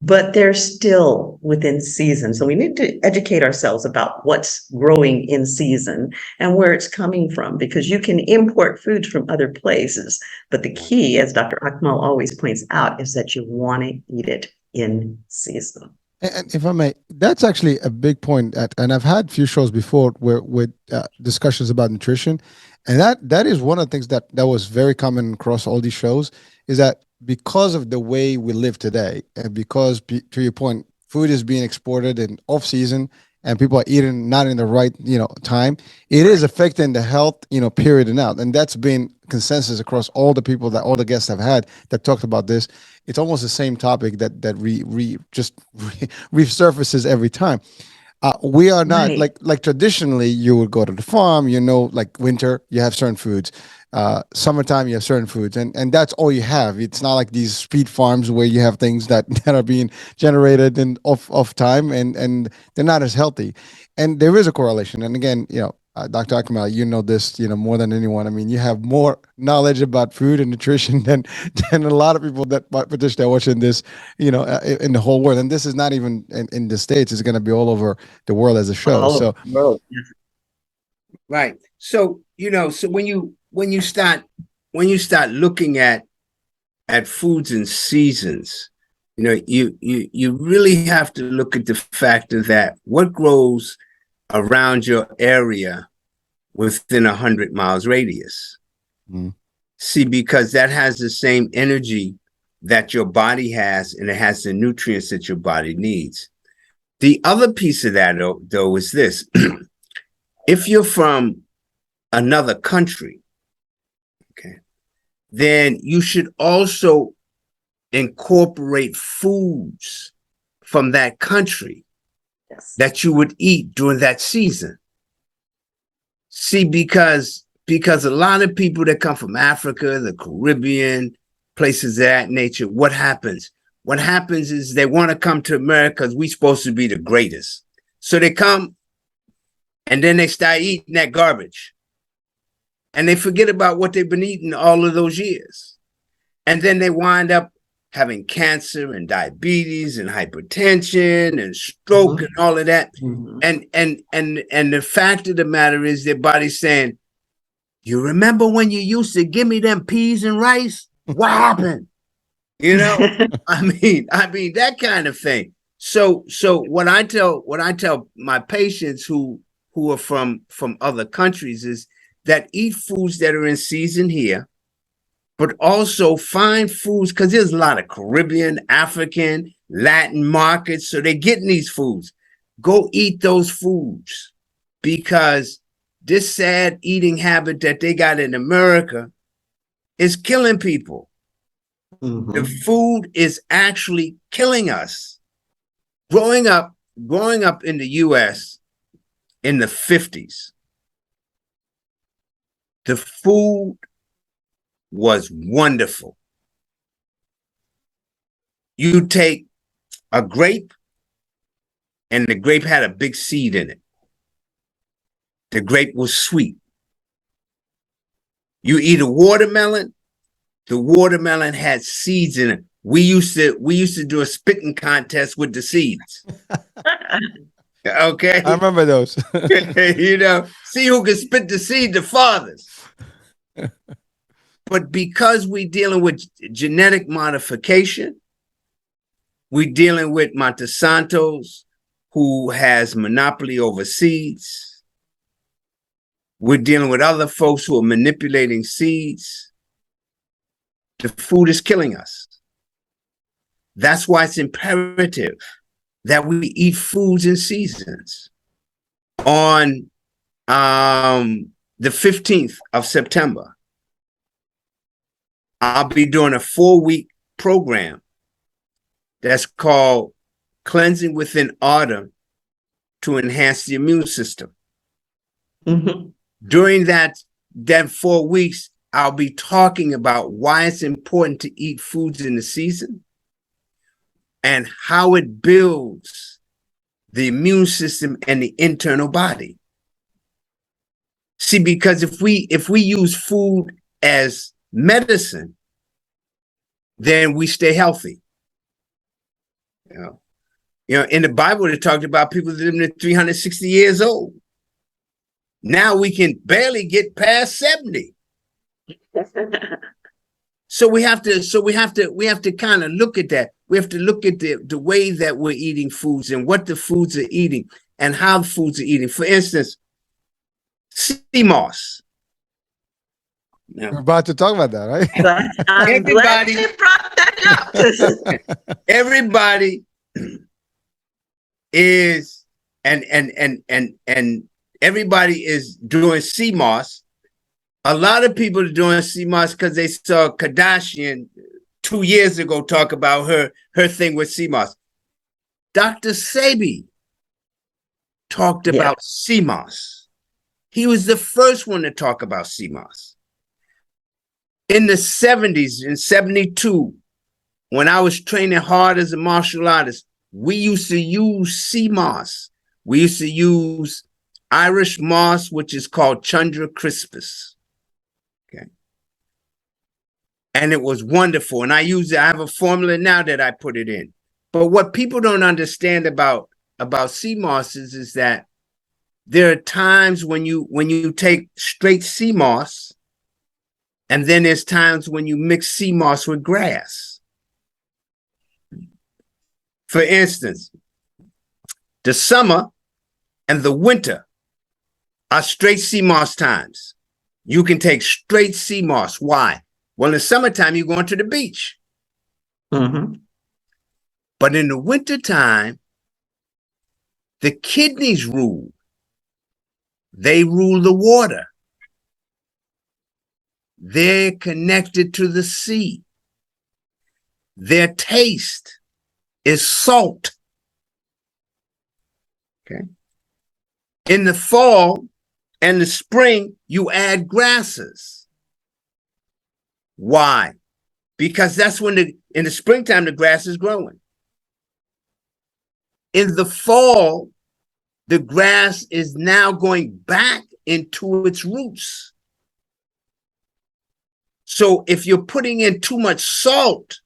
but they're still within season. So we need to educate ourselves about what's growing in season and where it's coming from, because you can import foods from other places. But the key, as Dr. Akmal always points out, is that you want to eat it in season. And if I may, that's actually a big point. And I've had a few shows before with discussions about nutrition, and that is one of the things that was very common across all these shows, is that because of the way we live today, and because, to your point, food is being exported in off season, and people are eating not in the right time, it is affecting the health period and out. And that's been consensus across all the people that all the guests have had that talked about this. It's almost the same topic that resurfaces every time. We are not Right. like traditionally you would go to the farm, like winter, you have certain foods. Summertime, you have certain foods, and that's all you have. It's not like these speed farms where you have things that are being generated in off time, and they're not as healthy. And there is a correlation. And again, Dr. Akmal, this, more than anyone. I mean, you have more knowledge about food and nutrition than a lot of people that potentially are watching this, in the whole world. And this is not even in the States; it's going to be all over the world as a show. All So, over the world. Right. So, so when you start looking at foods and seasons, you really have to look at the factor that what grows around your area within 100 miles radius. mm, See, because that has the same energy that your body has, and it has the nutrients that your body needs. The other piece of that, though, is this. If you're from another country, okay, then you should also incorporate foods from that country Yes. that you would eat during that season. See, because a lot of people that come from Africa, the Caribbean, places of that nature, what happens? What happens is they want to come to America because we're supposed to be the greatest. So they come, and then they start eating that garbage. And they forget about what they've been eating all of those years. And then they wind up having cancer and diabetes and hypertension and stroke and all of that. And the fact of the matter is their body's saying, you remember when you used to give me them peas and rice? What happened? I mean that kind of thing. So what I tell my patients who are from other countries is that eat foods that are in season here, but also find foods, because there's a lot of Caribbean, African, Latin markets, so they're getting these foods. Go eat those foods, because this sad eating habit that they got in America is killing people. The food is actually killing us. Growing up in the US in the 50s, the food was wonderful. You take a grape, and the grape had a big seed in it. The grape was sweet. You eat a watermelon, the watermelon had seeds in it. We used to do a spitting contest with the seeds. Okay. I remember those. See who can spit the seed the farthest. But because we're dealing with genetic modification, we're dealing with Monsanto's, who has monopoly over seeds. We're dealing with other folks who are manipulating seeds. The food is killing us. That's why it's imperative that we eat foods in seasons. On the 15th of September, I'll be doing a 4-week program that's called Cleansing Within Autumn to Enhance the Immune System. Mhm. During that 4 weeks, I'll be talking about why it's important to eat foods in the season and how it builds the immune system and the internal body. See, because if we use food as medicine, then we stay healthy. You know, in the Bible, it talked about people living to 360 years old. Now we can barely get past 70. So we have to kind of look at that. We have to look at the way that we're eating foods and what the foods are eating and how the foods are eating. For instance, sea moss. We're about to talk about that, right? I'm glad Everybody- you brought that up. Everybody is and everybody is doing sea moss. A lot of people are doing sea moss because they saw Kardashian 2 years ago talk about her thing with sea moss. Dr. Sebi talked about sea moss. He was the first one to talk about sea moss. In the 70s, in 72, when I was training hard as a martial artist, we used to use sea moss. We used to use Irish moss, which is called Chundra crispus. Okay. And it was wonderful. And I have a formula now that I put it in. But what people don't understand about sea mosses is that there are times when you take straight sea moss, and then there's times when you mix sea moss with grass. For instance, the summer and the winter are straight sea moss times. You can take straight sea moss. Why? Well, in the summertime, you're going to the beach. Mm-hmm. But in the wintertime, the kidneys rule. They rule the water. They're connected to the sea. Their taste is salt. Okay. In the fall and the spring, you add grasses. Why? Because that's when in the springtime, the grass is growing. In the fall, the grass is now going back into its roots. So if you're putting in too much salt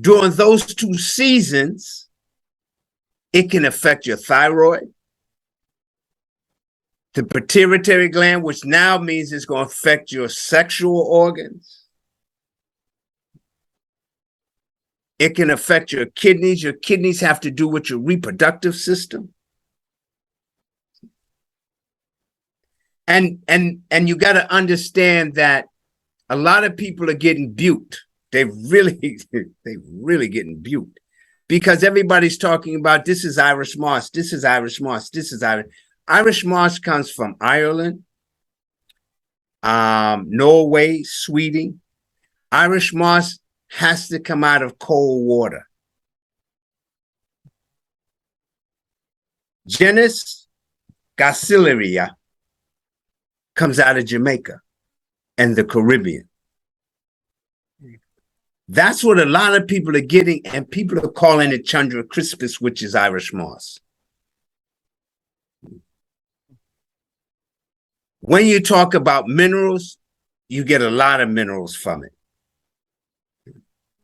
during those 2 seasons, it can affect your thyroid, the pituitary gland, which now means it's going to affect your sexual organs. It can affect your kidneys. Your kidneys have to do with your reproductive system. And you got to understand that a lot of people are getting buked. They really getting buked because everybody's talking about this is Irish moss, this is Irish moss, this is Irish. Irish moss comes from Ireland, Norway, Sweden. Irish moss has to come out of cold water. Genus Gacillaria comes out of Jamaica and the Caribbean. That's what a lot of people are getting, and people are calling it Chundra crispus, which is Irish moss. When you talk about minerals, you get a lot of minerals from it.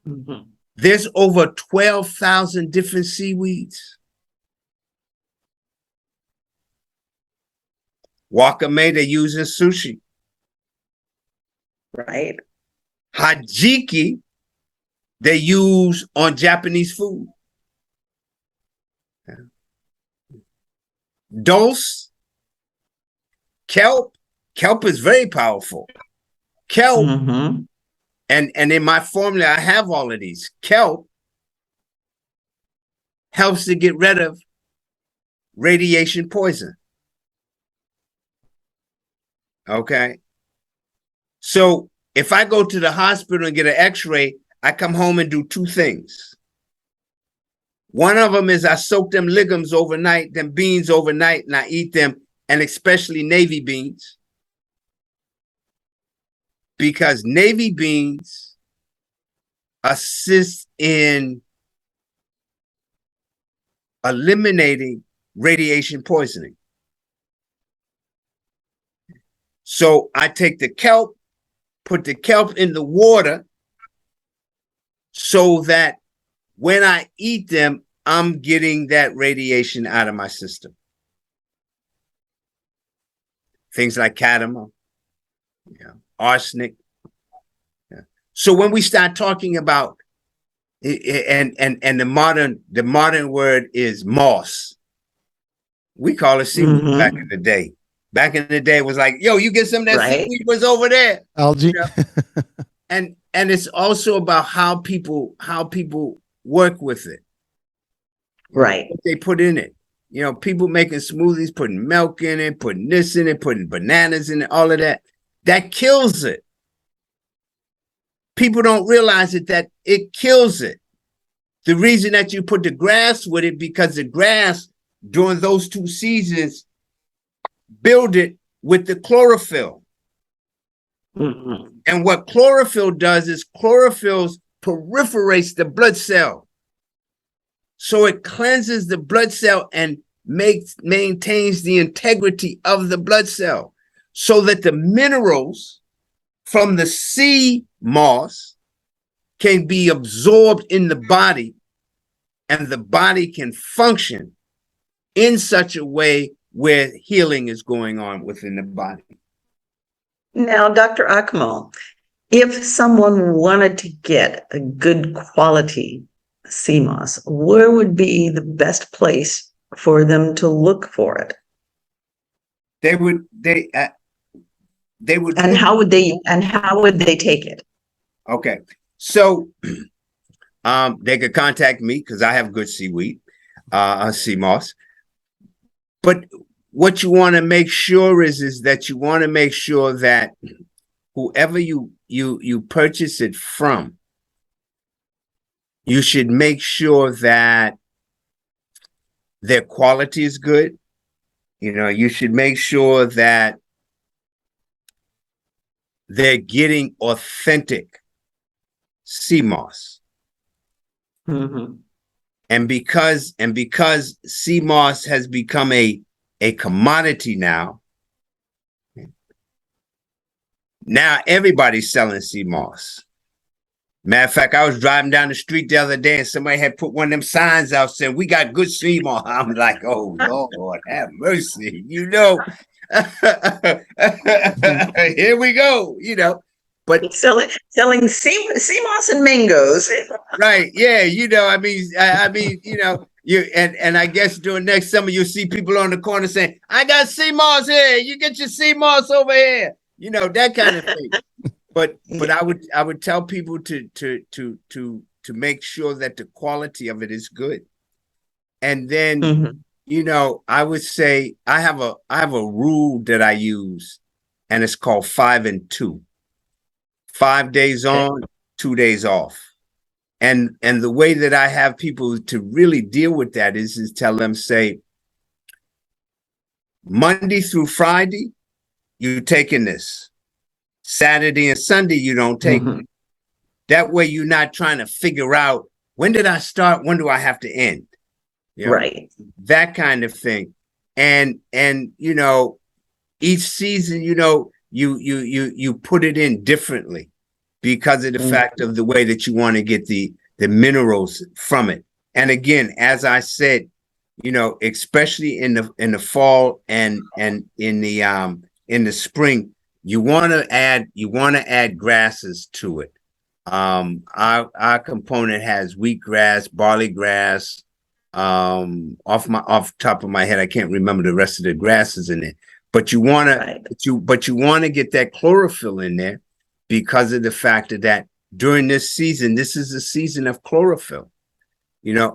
Mm-hmm. There's over 12,000 different seaweeds. Wakame they use in sushi. Right. Hajiki they use on Japanese food. Dulse, kelp is very powerful. Kelp Mm-hmm. And in my formula, I have all of these. Kelp helps to get rid of radiation poison. Okay. So if I go to the hospital and get an x-ray, I come home and do two things. One of them is I soak them legumes overnight, them beans overnight, and I eat them, and especially navy beans. Because navy beans assist in eliminating radiation poisoning. So I take the kelp, put the kelp in the water so that when I eat them, I'm getting that radiation out of my system. Things like cadmium, arsenic. Yeah. So when we start talking about and the modern word is moss, we call it seaweed back in the day. Back in the day, it was like, yo, you get some of that seaweed was over there. Algae. And it's also about how people work with it. Right. What they put in it. People making smoothies, putting milk in it, putting this in it, putting bananas in it, all of that. That kills it. People don't realize it, that it kills it. The reason that you put the grass with it, because the grass during those 2 seasons build it with the chlorophyll. And what chlorophyll does is chlorophyll perforates the blood cell. So it cleanses the blood cell and maintains the integrity of the blood cell so that the minerals from the sea moss can be absorbed in the body and the body can function in such a way where healing is going on within the body. Now, Dr. Akmal, if someone wanted to get a good quality sea moss, where would be the best place for them to look for it? They would. And how would they take it? Okay, so they could contact me because I have good seaweed, sea moss. But what you want to make sure is that you want to make sure that whoever you purchase it from, you should make sure that their quality is good. You should make sure that they're getting authentic sea moss. And because sea moss has become a commodity now everybody's selling sea moss. Matter of fact, I was driving down the street the other day and somebody had put one of them signs out saying, "We got good sea moss." I'm like, oh, Lord, have mercy, Here we go, But selling sea moss and mangoes. Right, yeah, I mean, and I guess during next summer you'll see people on the corner saying, "I got sea moss here. You get your sea moss over here." That kind of thing. But I would tell people to make sure that the quality of it is good. And then I would say I have a rule that I use, and it's called 5 and 2. 5 days on, 2 days off. And the way that I have people to really deal with that is tell them, say, Monday through Friday, you're taking this. Saturday and Sunday, you don't take it. That way you're not trying to figure out, when did I start? When do I have to end? Right. That kind of thing. And each season, you put it in differently because of the fact of the way that you want to get the minerals from it. And again, as I said, especially in the fall and in the spring, you want to add grasses to it. Our component has wheatgrass, barley grass. Off top of my head, I can't remember the rest of the grasses in it. But you want to get that chlorophyll in there because of the fact that during this season. This is a season of chlorophyll.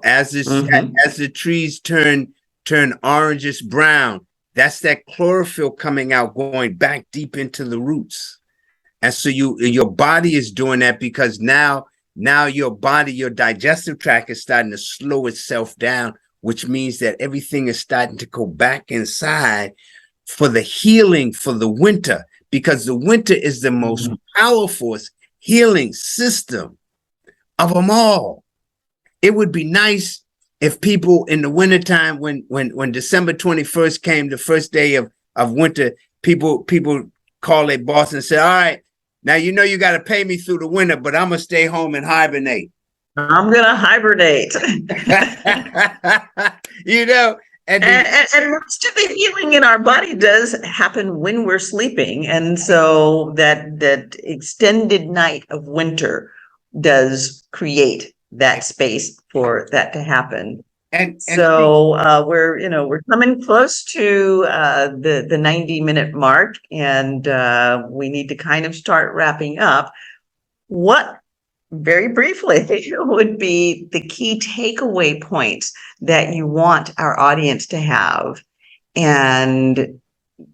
As the trees turn orangish brown, that's that chlorophyll coming out, going back deep into the roots. And so your body is doing that because now your digestive tract is starting to slow itself down, which means that everything is starting to go back inside for the healing for the winter, because the winter is the most powerful healing system of them all. It would be nice if people in the wintertime, when December 21st came, the first day of winter, people call their boss and say, all right, now you got to pay me through the winter, but I'm going to stay home and hibernate. I'm going to hibernate. And most of the healing in our body does happen when we're sleeping. And so that extended night of winter does create that space for that to happen. And so we're coming close to the 90-minute mark, and we need to kind of start wrapping up. What, very briefly, would be the key takeaway points that you want our audience to have? And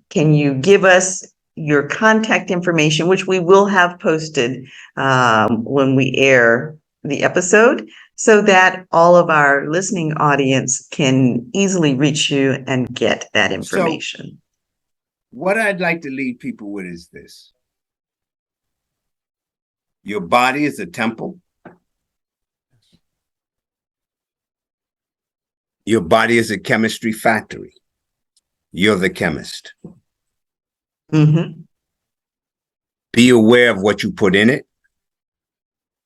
can you give us your contact information, which we will have posted when we air the episode, so that all of our listening audience can easily reach you and get that information? So, what I'd like to leave people with is this. Your body is a temple. Your body is a chemistry factory. You're the chemist. Mm-hmm. Be aware of what you put in it.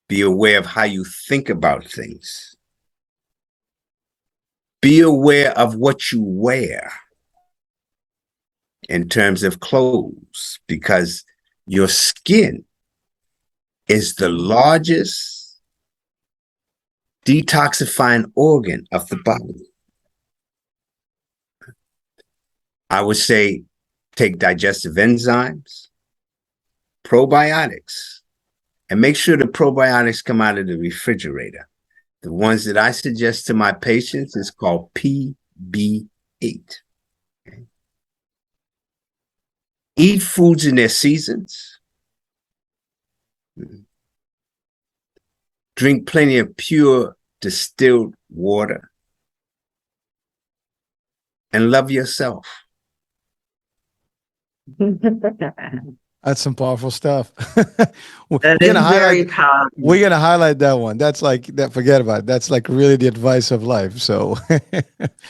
Be aware of how you think about things. Be aware of what you wear in terms of clothes, because your skin is the largest detoxifying organ of the body. I would say take digestive enzymes, probiotics, and make sure the probiotics come out of the refrigerator. The ones that I suggest to my patients is called PB8. Okay. Eat foods in their seasons. Drink plenty of pure distilled water. And love yourself. That's some powerful stuff. That is very powerful. We're gonna highlight that one. That's like that. Forget about it. That's like really the advice of life. So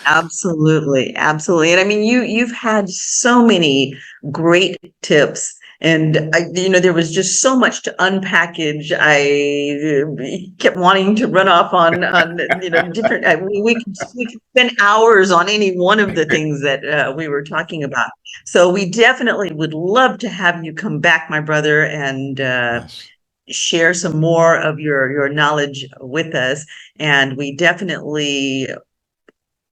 Absolutely, absolutely. And I mean, you've had so many great tips, and there was just so much to unpackage. I kept wanting to run off on different. We could spend hours on any one of the things that we were talking about. So we definitely would love to have you come back, my brother, and yes. share some more of your knowledge with us. And we definitely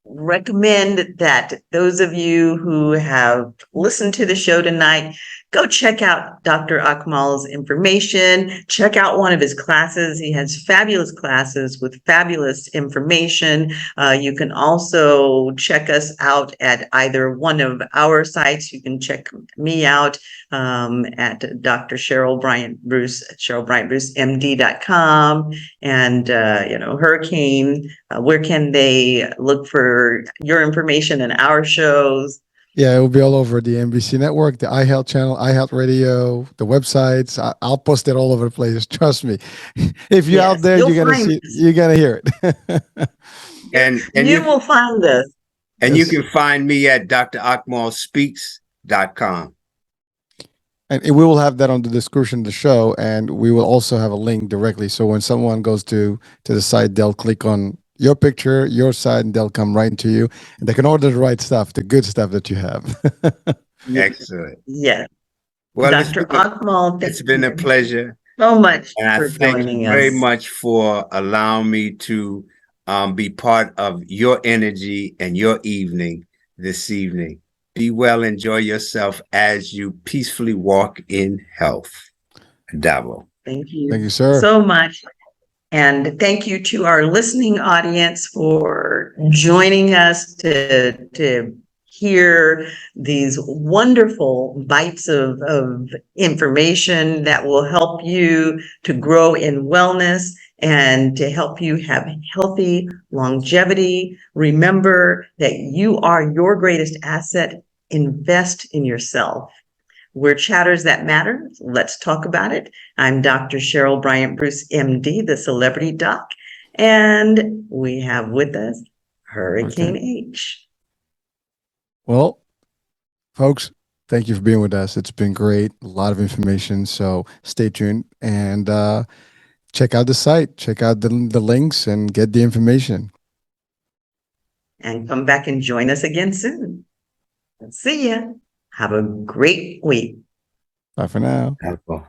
recommend that those of you who have listened to the show tonight, go check out Dr. Akmal's information. Check out one of his classes. He has fabulous classes with fabulous information. You can also check us out at either one of our sites. You can check me out at Dr. Cheryl Bryant Bruce at CherylBryantBruceMD.com. And, Hurricane, where can they look for your information and our shows? Yeah, it will be all over the NBC network, the iHealth channel, iHealth Radio, the websites. I'll post it all over the place. Trust me. If you're out there, you're gonna hear it. and you will find us. And yes. You can find me at drakmalspeaks.com. And we will have that on the description of the show, and we will also have a link directly. So when someone goes to the site, they'll click on your picture, your site, and they'll come right to you. And they can order the right stuff, the good stuff that you have. Excellent. Yes. Well, Dr. Akmal, it's been a pleasure so much for joining us. Very much for allowing me to be part of your energy and your evening this evening. Be well, enjoy yourself as you peacefully walk in health. Dabo. Thank you. Thank you, sir. So much. And thank you to our listening audience for joining us to hear these wonderful bites of information that will help you to grow in wellness and to help you have healthy longevity. Remember that you are your greatest asset. Invest in yourself. We're Chatters That Matter. Let's talk about it. I'm Dr. Cheryl Bryant Bruce, MD, the celebrity doc, and we have with us Hurricane H. Well, folks, thank you for being with us. It's been great. A lot of information. So stay tuned and check out the site, check out the links, and get the information. And come back and join us again soon. See ya. Have a great week. Bye for now. Helpful.